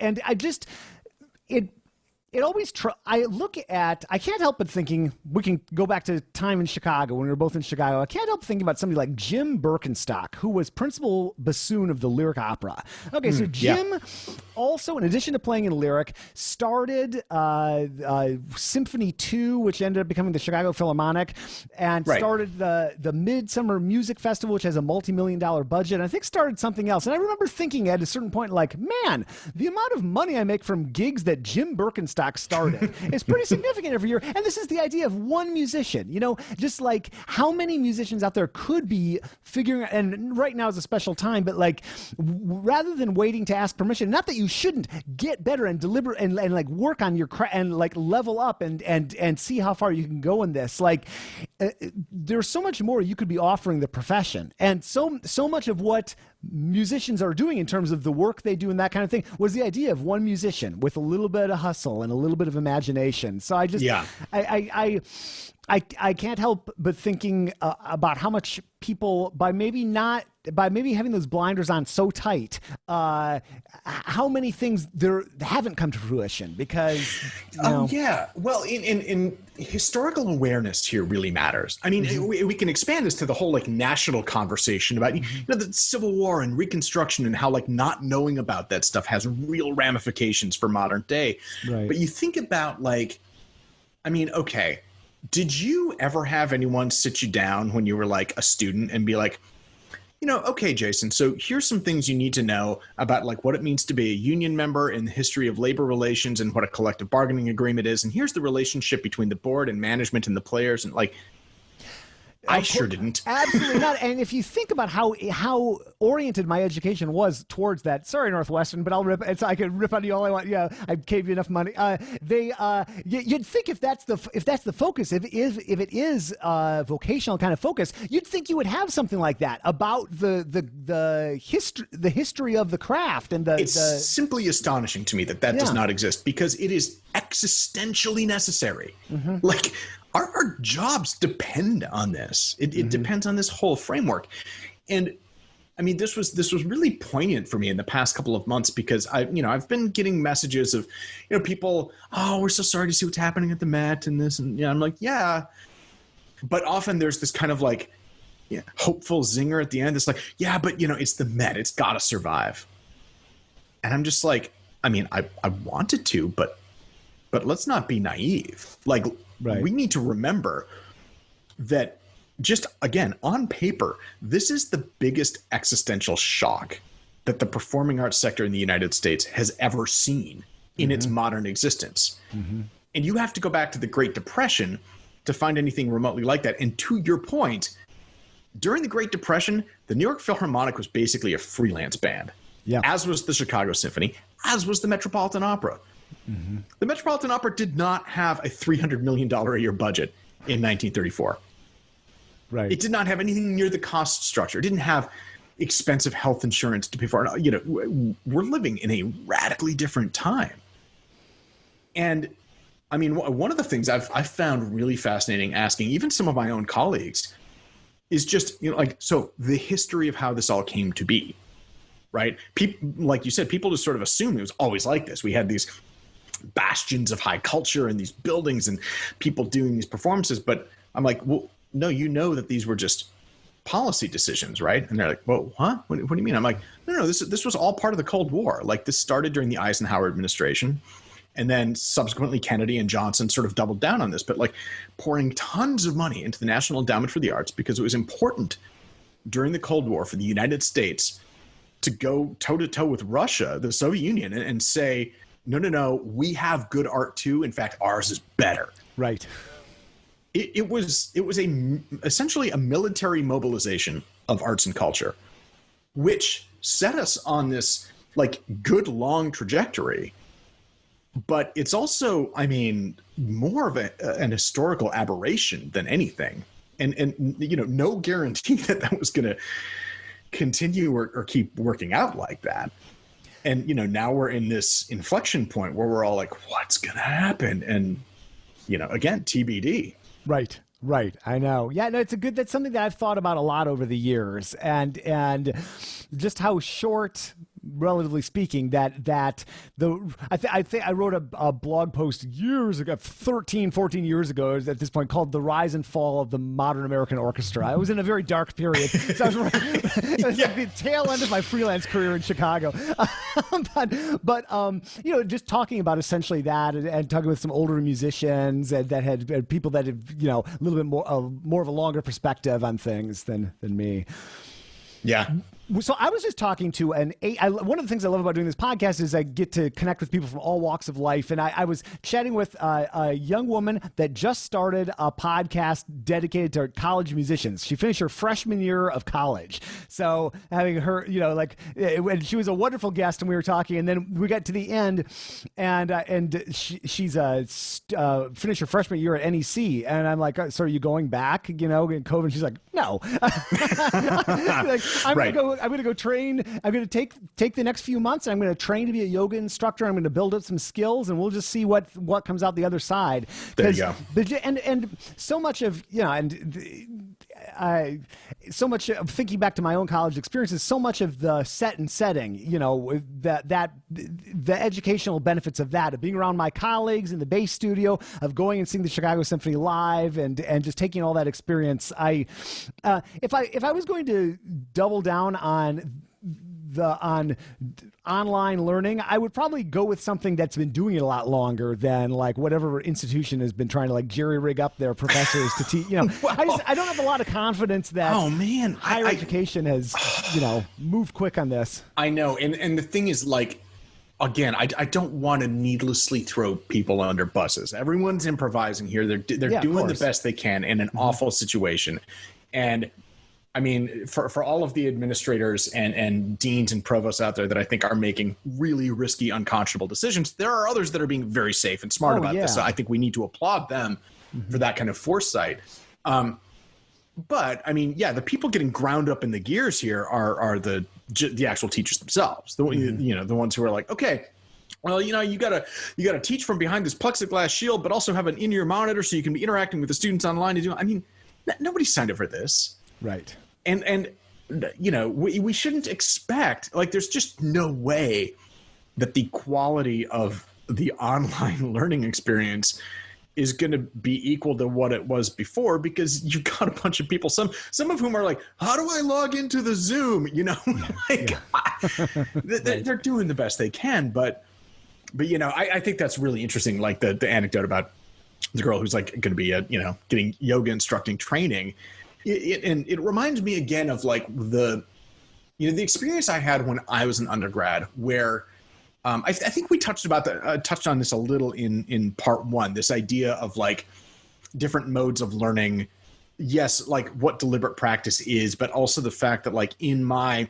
it always, I can't help but thinking, we can go back to time in Chicago when we were both in Chicago. I can't help thinking about somebody like Jim Birkenstock, who was principal bassoon of the Lyric Opera. Okay, so Jim also, in addition to playing in Lyric, started Symphony 2, which ended up becoming the Chicago Philharmonic, and started the Midsummer Music Festival, which has a multi-million-dollar budget, and I think started something else. And I remember thinking at a certain point, man, the amount of money I make from gigs that Jim Birkenstock started is pretty significant every year. And this is the idea of one musician, just like how many musicians out there could be figuring out, and right now is a special time, but rather than waiting to ask permission, not that you shouldn't get better and deliver and work on your craft and level up and see how far you can go in this. There's so much more you could be offering the profession. And so much of what musicians are doing in terms of the work they do and that kind of thing was the idea of one musician with a little bit of hustle and a little bit of imagination. So I just, I can't help but thinking about how much people, by maybe having those blinders on so tight, how many things there haven't come to fruition because. Well, in historical awareness here really matters. I mean, we can expand this to the whole national conversation about the Civil War and Reconstruction and how not knowing about that stuff has real ramifications for modern day. Right. But you think about okay. Did you ever have anyone sit you down when you were a student and be like, okay, Jason, so here's some things you need to know about what it means to be a union member in the history of labor relations and what a collective bargaining agreement is. And here's the relationship between the board and management and the players. And I sure didn't. Absolutely not. And if you think about how oriented my education was towards that, sorry, Northwestern, but I could rip on you all I want. Yeah, I gave you enough money. You'd think if that's the focus, if it is vocational kind of focus, you'd think you would have something like that about the history of the craft and It's simply astonishing to me that does not exist because it is existentially necessary. Mm-hmm. Our jobs depend on this. It depends on this whole framework. And I mean, this was really poignant for me in the past couple of months because I've been getting messages of, people, oh, we're so sorry to see what's happening at the Met and this. And I'm like, yeah. But often there's this kind of hopeful zinger at the end. It's but it's the Met. It's got to survive. And I'm just I wanted to, but let's not be naive. Right. We need to remember that just, again, on paper, this is the biggest existential shock that the performing arts sector in the United States has ever seen in its modern existence. Mm-hmm. And you have to go back to the Great Depression to find anything remotely like that. And to your point, during the Great Depression, the New York Philharmonic was basically a freelance band, as was the Chicago Symphony, as was the Metropolitan Opera. Mm-hmm. The Metropolitan Opera did not have a $300 million a year budget in 1934. Right. It did not have anything near the cost structure. It didn't have expensive health insurance to pay for. We're living in a radically different time. And I mean, one of the things I've found really fascinating asking even some of my own colleagues is just, so the history of how this all came to be, right? People, like you said, people just sort of assume it was always like this. We had these bastions of high culture and these buildings and people doing these performances. But I'm like, well, no, you know that these were just policy decisions, right? And they're like, well, huh? What do you mean? I'm like, no, this was all part of the Cold War. Like, this started during the Eisenhower administration. And then subsequently Kennedy and Johnson sort of doubled down on this, but like pouring tons of money into the National Endowment for the Arts because it was important during the Cold War for the United States to go toe-to-toe with Russia, the Soviet Union, and say, no, we have good art too. In fact, ours is better. Right. It was essentially a military mobilization of arts and culture, which set us on this like good long trajectory. But it's also, I mean, more of an historical aberration than anything. And you know, no guarantee that was going to continue or keep working out like that. And, you know, now we're in this inflection point where we're all like, what's going to happen? And, you know, again, TBD. Right. I know. Yeah, no, that's something that I've thought about a lot over the years, and just how short, relatively speaking, I wrote a blog post years ago, 13, 14 years ago at this point, called The Rise and Fall of the Modern American Orchestra. I was in a very dark period. So I was it was like the tail end of my freelance career in Chicago. but you know, just talking about essentially that, and talking with some older musicians that had people that had, you know, a little bit more of a longer perspective on things than me. Yeah. So I was just talking to one of the things I love about doing this podcast is I get to connect with people from all walks of life. And I was chatting with a young woman that just started a podcast dedicated to college musicians. She finished her freshman year of college. So having her, you know, like, and she was a wonderful guest, and we were talking, and then we got to the end, and she's finished her freshman year at NEC. And I'm like, so are you going back, you know, in COVID? And she's like, no. Like, I'm going to go train. I'm going to take the next few months, and I'm going to train to be a yoga instructor. I'm going to build up some skills, and we'll just see what comes out the other side. There you go. And so much of, you know, so much of thinking back to my own college experiences, so much of the set and setting, you know, that the educational benefits of that, of being around my colleagues in the bass studio, of going and seeing the Chicago Symphony live, and just taking all that experience. If I was going to double down on online learning, I would probably go with something that's been doing it a lot longer than like whatever institution has been trying to like jerry rig up their professors to teach. You know, well, I don't have a lot of confidence that higher education has, you know, moved quick on this. I know, and the thing is, like, again, I don't want to needlessly throw people under buses. Everyone's improvising here. They're doing the best they can in an awful situation, and I mean, for all of the administrators and deans and provosts out there that I think are making really risky, unconscionable decisions, there are others that are being very safe and smart about this. So I think we need to applaud them for that kind of foresight. But I mean, yeah, the people getting ground up in the gears here are the actual teachers themselves. You know, the ones who are like, okay, well, you know, you gotta teach from behind this plexiglass shield, but also have an in-ear monitor so you can be interacting with the students online. I mean, nobody signed up for this, right? And you know, we shouldn't expect, like, there's just no way that the quality of the online learning experience is going to be equal to what it was before, because you've got a bunch of people, some of whom are like, how do I log into the Zoom? You know, they're doing the best they can. But you know, I think that's really interesting. Like the anecdote about the girl who's like going to be getting yoga instructing training. And it reminds me again of like the experience I had when I was an undergrad, where I think we touched on this a little in part one, this idea of like different modes of learning. Yes, like what deliberate practice is, but also the fact that like in my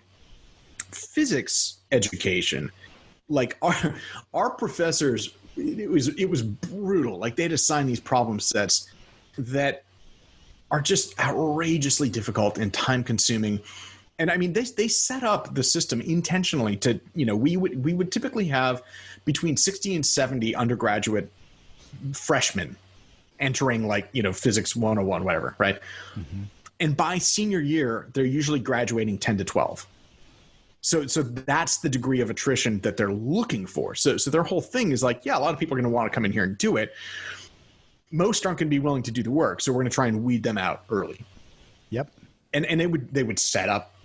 physics education, like our professors, it was brutal. Like they'd assign these problem sets that are just outrageously difficult and time consuming. And I mean, they set up the system intentionally to, we would typically have between 60 and 70 undergraduate freshmen entering like, physics 101, whatever. Right. Mm-hmm. And by senior year, they're usually graduating 10 to 12. So that's the degree of attrition that they're looking for. So their whole thing is like, yeah, a lot of people are going to want to come in here and do it. Most aren't going to be willing to do the work. So we're going to try and weed them out early. Yep. And they would set up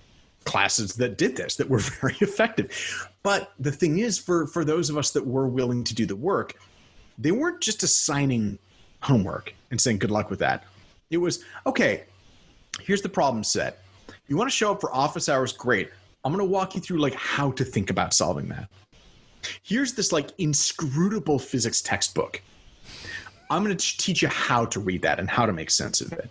classes that did this, that were very effective. But the thing is, for those of us that were willing to do the work, they weren't just assigning homework and saying good luck with that. It was, okay, here's the problem set. You want to show up for office hours? Great. I'm going to walk you through like how to think about solving that. Here's this like inscrutable physics textbook. I'm going to teach you how to read that and how to make sense of it.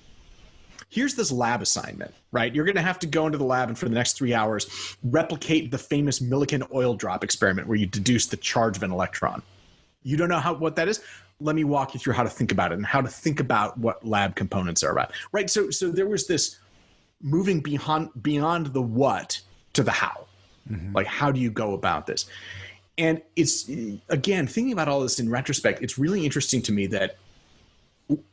Here's this lab assignment, right? You're going to have to go into the lab and for the next 3 hours, replicate the famous Millikan oil drop experiment where you deduce the charge of an electron. You don't know what that is? Let me walk you through how to think about it and how to think about what lab components are about, right? So there was this moving beyond the what to the how. Mm-hmm. Like, how do you go about this? And it's, again, thinking about all this in retrospect, it's really interesting to me that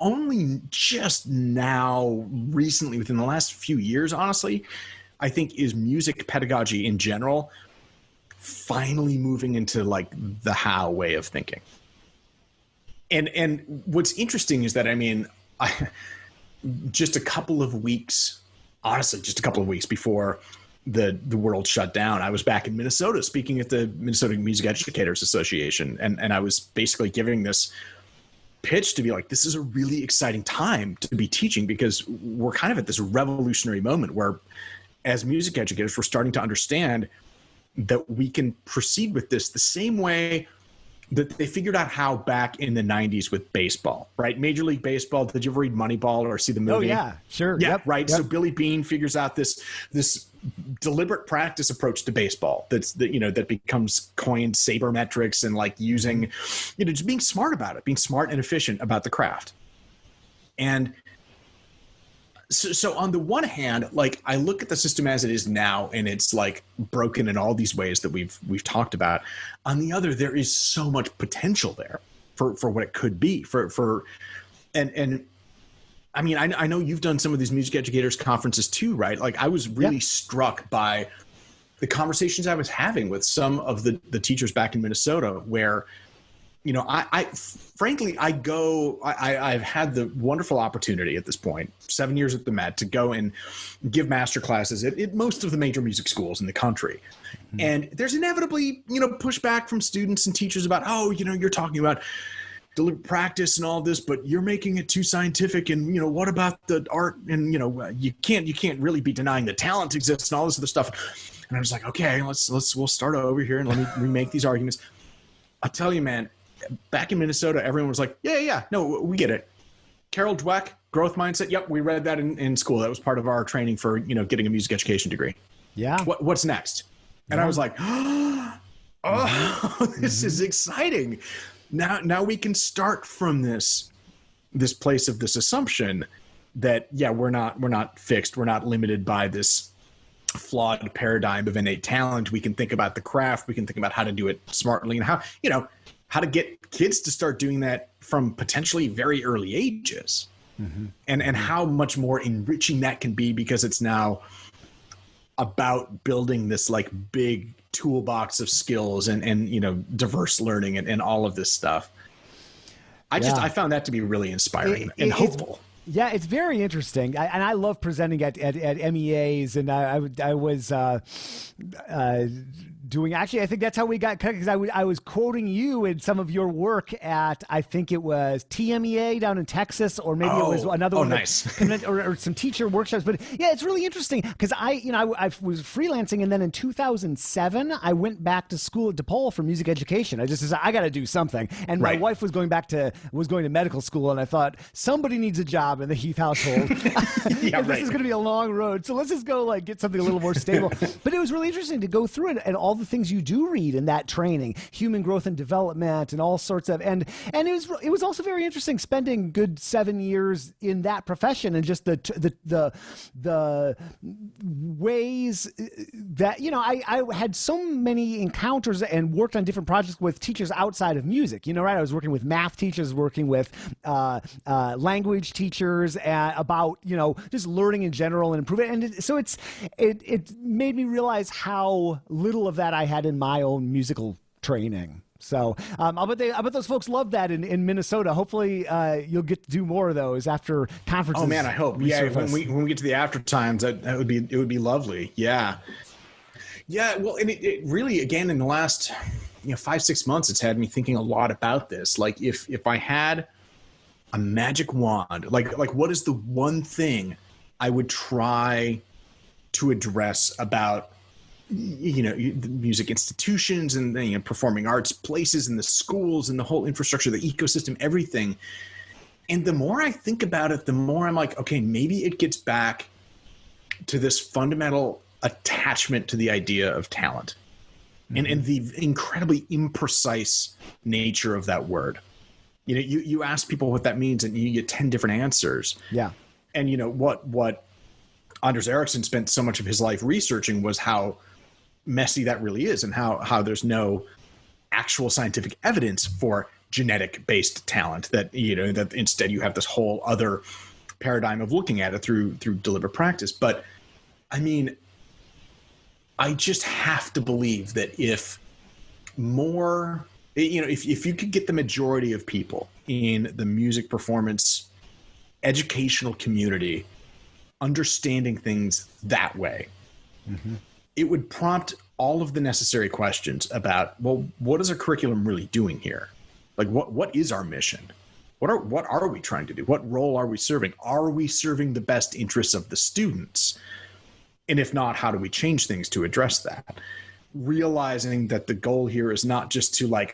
only just now, recently, within the last few years, honestly, I think is music pedagogy in general finally moving into like the how way of thinking. And what's interesting is that, I mean, just a couple of weeks before the world shut down, I was back in Minnesota speaking at the Minnesota Music Educators Association. And I was basically giving this pitch to be like, this is a really exciting time to be teaching because we're kind of at this revolutionary moment where as music educators, we're starting to understand that we can proceed with this the same way that they figured out how back in the 90s with baseball, right? Major League Baseball. Did you ever read Moneyball or see the movie? Oh, yeah, sure. Yeah, yep. right. Yep. So Billy Beane figures out this deliberate practice approach to baseball that becomes coined sabermetrics and like using, just being smart about it, being smart and efficient about the craft. And so on the one hand, like I look at the system as it is now and it's like broken in all these ways that we've talked about. On the other, there is so much potential there for what it could be and I mean, I know you've done some of these music educators conferences too, right? Like I was really struck by the conversations I was having with some of the teachers back in Minnesota where, I've had the wonderful opportunity at this point, 7 years at the Met, to go and give master classes at most of the major music schools in the country. Mm-hmm. And there's inevitably, pushback from students and teachers about, you're talking about deliberate practice and all this, but you're making it too scientific. And, what about the art? And, you can't really be denying that talent exists and all this other stuff. And I was like, okay, we'll start over here and let me remake these arguments. I'll tell you, man, back in Minnesota, everyone was like, yeah, no, we get it. Carol Dweck, growth mindset. Yep, we read that in school. That was part of our training for, getting a music education degree. Yeah. What's next? And I was like, this is exciting. Now we can start from this place of this assumption that, we're not fixed. We're not limited by this flawed paradigm of innate talent. We can think about the craft. We can think about how to do it smartly and how to get kids to start doing that from potentially very early ages. Mm-hmm. And how much more enriching that can be because it's now about building this like big toolbox of skills and diverse learning and all of this stuff. I found that to be really inspiring and hopeful. It's very interesting. I love presenting at MEAs, and I was doing, actually, I think that's how we got cut, because I was quoting you in some of your work at, I think it was TMEA down in Texas, or maybe it was another one. Nice. or some teacher workshops. But yeah, it's really interesting because I was freelancing, and then in 2007, I went back to school at DePaul for music education. I just said, I got to do something. And my wife was going to medical school, and I thought, somebody needs a job in the Heath household. This is going to be a long road. So let's just go get something a little more stable. But it was really interesting to go through it and all all the things you do read in that training, human growth and development and all sorts of, and it was also very interesting spending good 7 years in that profession and just the ways that, I had so many encounters and worked on different projects with teachers outside of music, right? I was working with math teachers, working with language teachers about, just learning in general and improving. And so it made me realize how little of that I had in my own musical training. So I bet those folks love that in Minnesota. Hopefully you'll get to do more of those after conferences. Oh man, I hope. Resurface. Yeah, when we get to the after times, it would be lovely. Yeah. Yeah, well, and it really, again, in the last 5-6 months, it's had me thinking a lot about this. Like, if I had a magic wand, like what is the one thing I would try to address about the music institutions and performing arts places and the schools and the whole infrastructure, the ecosystem, everything. And the more I think about it, the more I'm like, okay, maybe it gets back to this fundamental attachment to the idea of talent and the incredibly imprecise nature of that word. You ask people what that means and you get 10 different answers. Yeah. And what Anders Ericsson spent so much of his life researching was how messy that really is and how there's no actual scientific evidence for genetic based talent, that that instead you have this whole other paradigm of looking at it through deliberate practice. But I mean, I just have to believe that if more, if you could get the majority of people in the music performance educational community understanding things that way, it would prompt all of the necessary questions about, well, what is our curriculum really doing here? Like, what is our mission? What are we trying to do? What role are we serving? Are we serving the best interests of the students? And if not, how do we change things to address that? Realizing that the goal here is not just to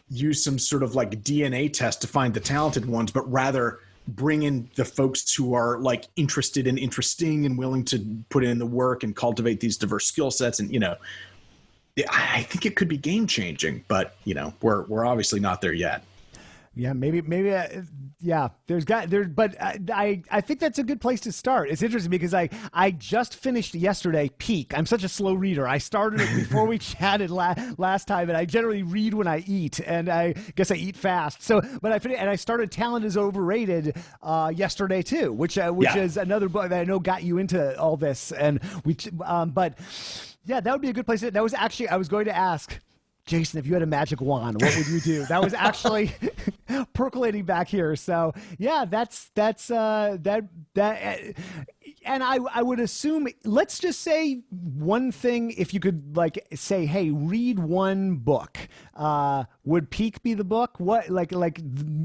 use some sort of like DNA test to find the talented ones, but rather bring in the folks who are like interested and interesting and willing to put in the work and cultivate these diverse skill sets. And, I think it could be game changing, but we're obviously not there yet. Yeah, maybe, yeah. But I think that's a good place to start. It's interesting because I just finished yesterday Peak. I'm such a slow reader. I started it before we chatted last time, and I generally read when I eat, and I guess I eat fast. So, but I finished, and I started Talent is Overrated yesterday too, which is another book that I know got you into all this, and but yeah, that would be a good place. That was actually, I was going to ask, Jason, if you had a magic wand, what would you do? That was actually percolating back here. So yeah, that's that. And I would assume, let's just say one thing. If you could say, hey, read one book, would Peak be the book? What like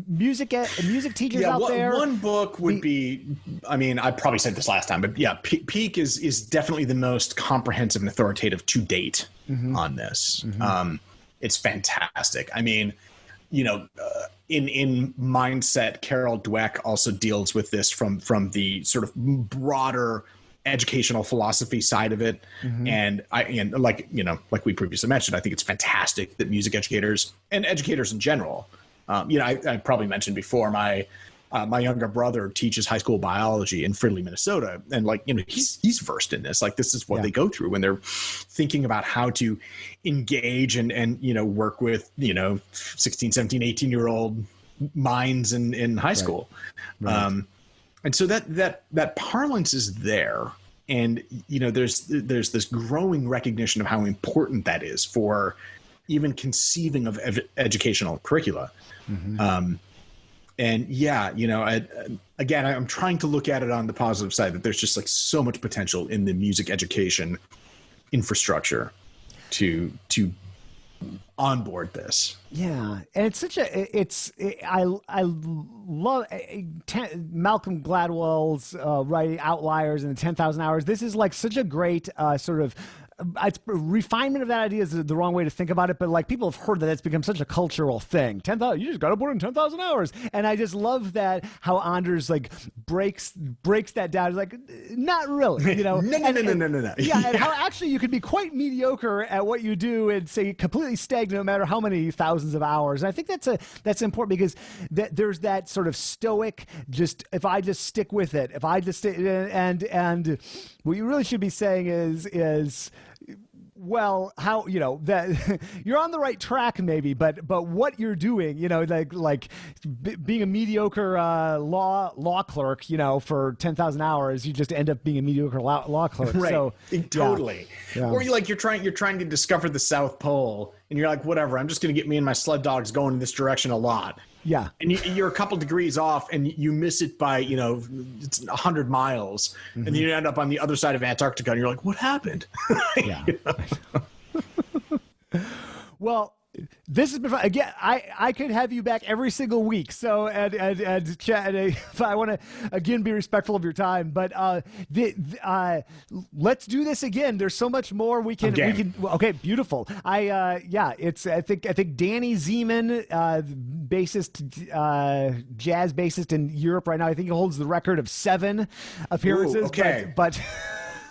music teachers out there? One book would be. I mean, I probably said this last time, but yeah, Peak is definitely the most comprehensive and authoritative to date on this. It's fantastic. I mean, in Mindset, Carol Dweck also deals with this from the sort of broader educational philosophy side of it. And like we previously mentioned, I think it's fantastic that music educators and educators in general, I probably mentioned before, my younger brother teaches high school biology in Fridley, Minnesota. And he's versed in this. Like, this is what they go through when they're thinking about how to engage and work with, 16, 17, 18-year-old minds in high school. Right. And so that parlance is there. And, there's this growing recognition of how important that is for even conceiving of educational curricula. And yeah, again, I'm trying to look at it on the positive side, that there's just so much potential in the music education infrastructure to onboard this. Yeah, and it's such I love Malcolm Gladwell's writing Outliers and the 10,000 Hours. This is such a great sort of refinement of that idea is the wrong way to think about it, but like people have heard that it's become such a cultural thing. 10,000, you just got to put in 10,000 hours, and I just love that how Anders like breaks that down. It's like, not really, you know. No. Yeah, and how actually you could be quite mediocre at what you do and say completely stagnant no matter how many thousands of hours. And I think that's important because there's that sort of stoic, just if I just stick with it, if I just and what you really should be saying is well, how, you know, that you're on the right track maybe, but what you're doing, you know, like being a mediocre law clerk, you know, for 10,000 hours, you just end up being a mediocre law clerk. Right. So, totally. Yeah. Or you're trying to discover the South Pole, and you're like, whatever, I'm just going to get me and my sled dogs going in this direction a lot. Yeah. And you're a couple degrees off, and you miss it by, you know, it's 100 miles. And then you end up on the other side of Antarctica, and you're like, what happened? Yeah. Well, this has been fun. Again, I could have you back every single week. So, and chat. I want to again be respectful of your time, but let's do this again. There's so much more we can. Okay, beautiful. I think Danny Zeman, bassist, jazz bassist in Europe right now. I think he holds the record of 7 appearances. Ooh, okay, but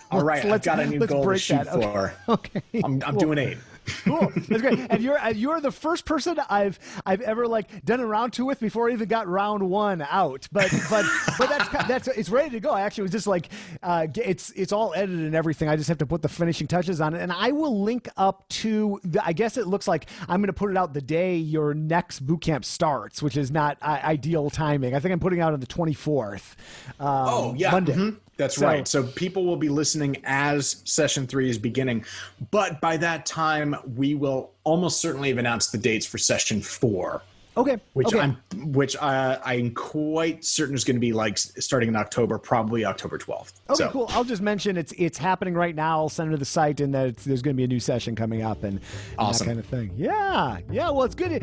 all right, I've got a new goal to shoot for. Okay, I'm doing 8. Cool, that's great. And you're the first person I've ever like done a round 2 with before I even got round 1 out. But that's it's ready to go. I actually was just like, it's all edited and everything. I just have to put the finishing touches on it, and I will link up to. I guess it looks like I'm going to put it out the day your next boot camp starts, which is not ideal timing. I think I'm putting it out on the 24th. Monday. Mm-hmm. That's right. So people will be listening as session 3 is beginning, but by that time we will almost certainly have announced the dates for session 4. Okay. Which I'm quite certain is going to be like starting in October, probably October 12th. Okay, cool. I'll just mention it's happening right now. I'll send it to the site, and that there's going to be a new session coming up and awesome. That kind of thing. Yeah. Well, it's good.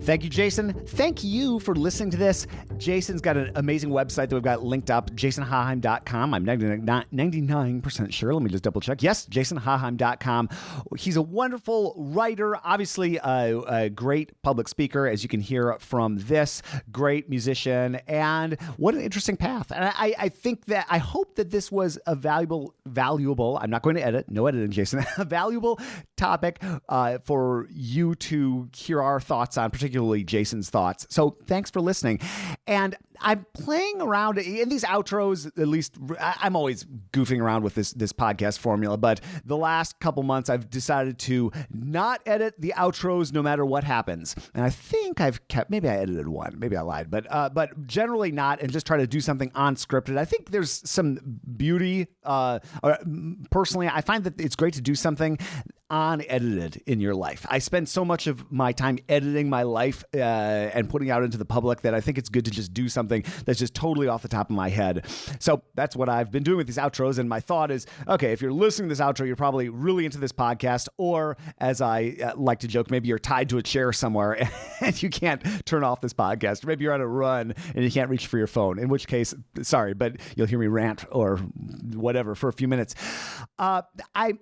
Thank you, Jason. Thank you for listening to this. Jason's got an amazing website that we've got linked up, jasonhaaheim.com. I'm 99% sure. Let me just double check. Yes, jasonhaaheim.com. He's a wonderful writer, obviously a great public speaker, as you can hear from this, great musician, and what an interesting path. And I hope that this was a valuable, I'm not going to edit, no editing, Jason, a valuable topic for you to hear our thoughts on, particularly Jason's thoughts. So thanks for listening. And I'm playing around in these outros, at least I'm always goofing around with this podcast formula, but the last couple months I've decided to not edit the outros no matter what happens. And I think I've kept, maybe I edited one, maybe I lied, but generally not, and just try to do something unscripted. I think there's some beauty, personally, I find that it's great to do something unedited in your life. I spend so much of my time editing my life and putting out into the public that I think it's good to just do something that's just totally off the top of my head. So that's what I've been doing with these outros. And my thought is, okay, if you're listening to this outro, you're probably really into this podcast, or as I like to joke, maybe you're tied to a chair somewhere and you can't turn off this podcast. Or maybe you're on a run and you can't reach for your phone, in which case, sorry, but you'll hear me rant or whatever for a few minutes. So I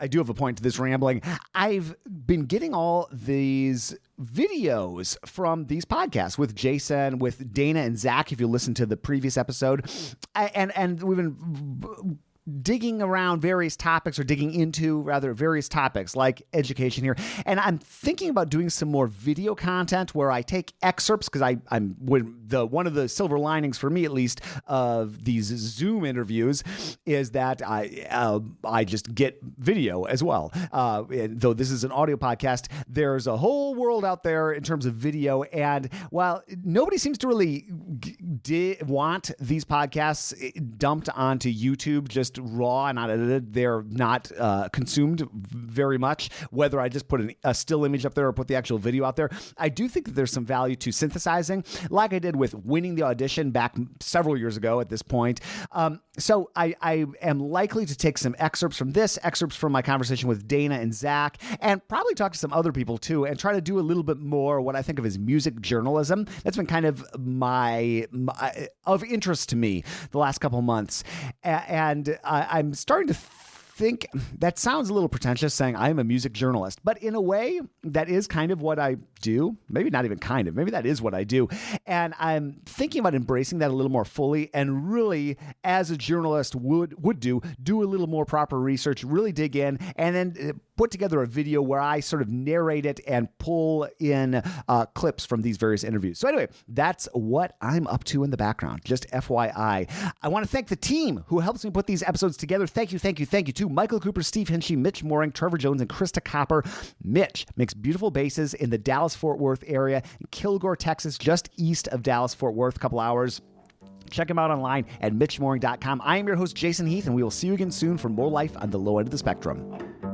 do have a point to this rambling. I've been getting all these videos from these podcasts with Jason, with Dana and Zach, if you listen to the previous episode, and we've been digging around various topics, or digging into rather various topics like education here. And I'm thinking about doing some more video content where I take excerpts, because I'm one of the silver linings for me, at least, of these Zoom interviews is that I just get video as well. Though this is an audio podcast, there's a whole world out there in terms of video. And while nobody seems to really want these podcasts dumped onto YouTube just raw and not edited, they're not consumed very much, whether I just put a still image up there or put the actual video out there. I do think that there's some value to synthesizing, like I did with winning the audition back several years ago at this point. So I am likely to take some excerpts from this, excerpts from my conversation with Dana and Zach, and probably talk to some other people too, and try to do a little bit more what I think of as music journalism. That's been kind of my of interest to me the last couple of months. And I'm starting to think that sounds a little pretentious, saying I'm a music journalist, but in a way that is kind of what I do. Maybe not even kind of, maybe that is what I do. And I'm thinking about embracing that a little more fully, and really, as a journalist would do a little more proper research, really dig in, and then put together a video where I sort of narrate it and pull in clips from these various interviews. So anyway, that's what I'm up to in the background, just FYI. I want to thank the team who helps me put these episodes together. Thank you to Michael Cooper, Steve Hinchy, Mitch Mooring, Trevor Jones, and Krista Copper. Mitch makes beautiful basses in the Dallas-Fort Worth area, in Kilgore, Texas, just east of Dallas-Fort Worth, a couple hours. Check him out online at mitchmooring.com. I am your host, Jason Heath, and we will see you again soon for more life on the low end of the spectrum.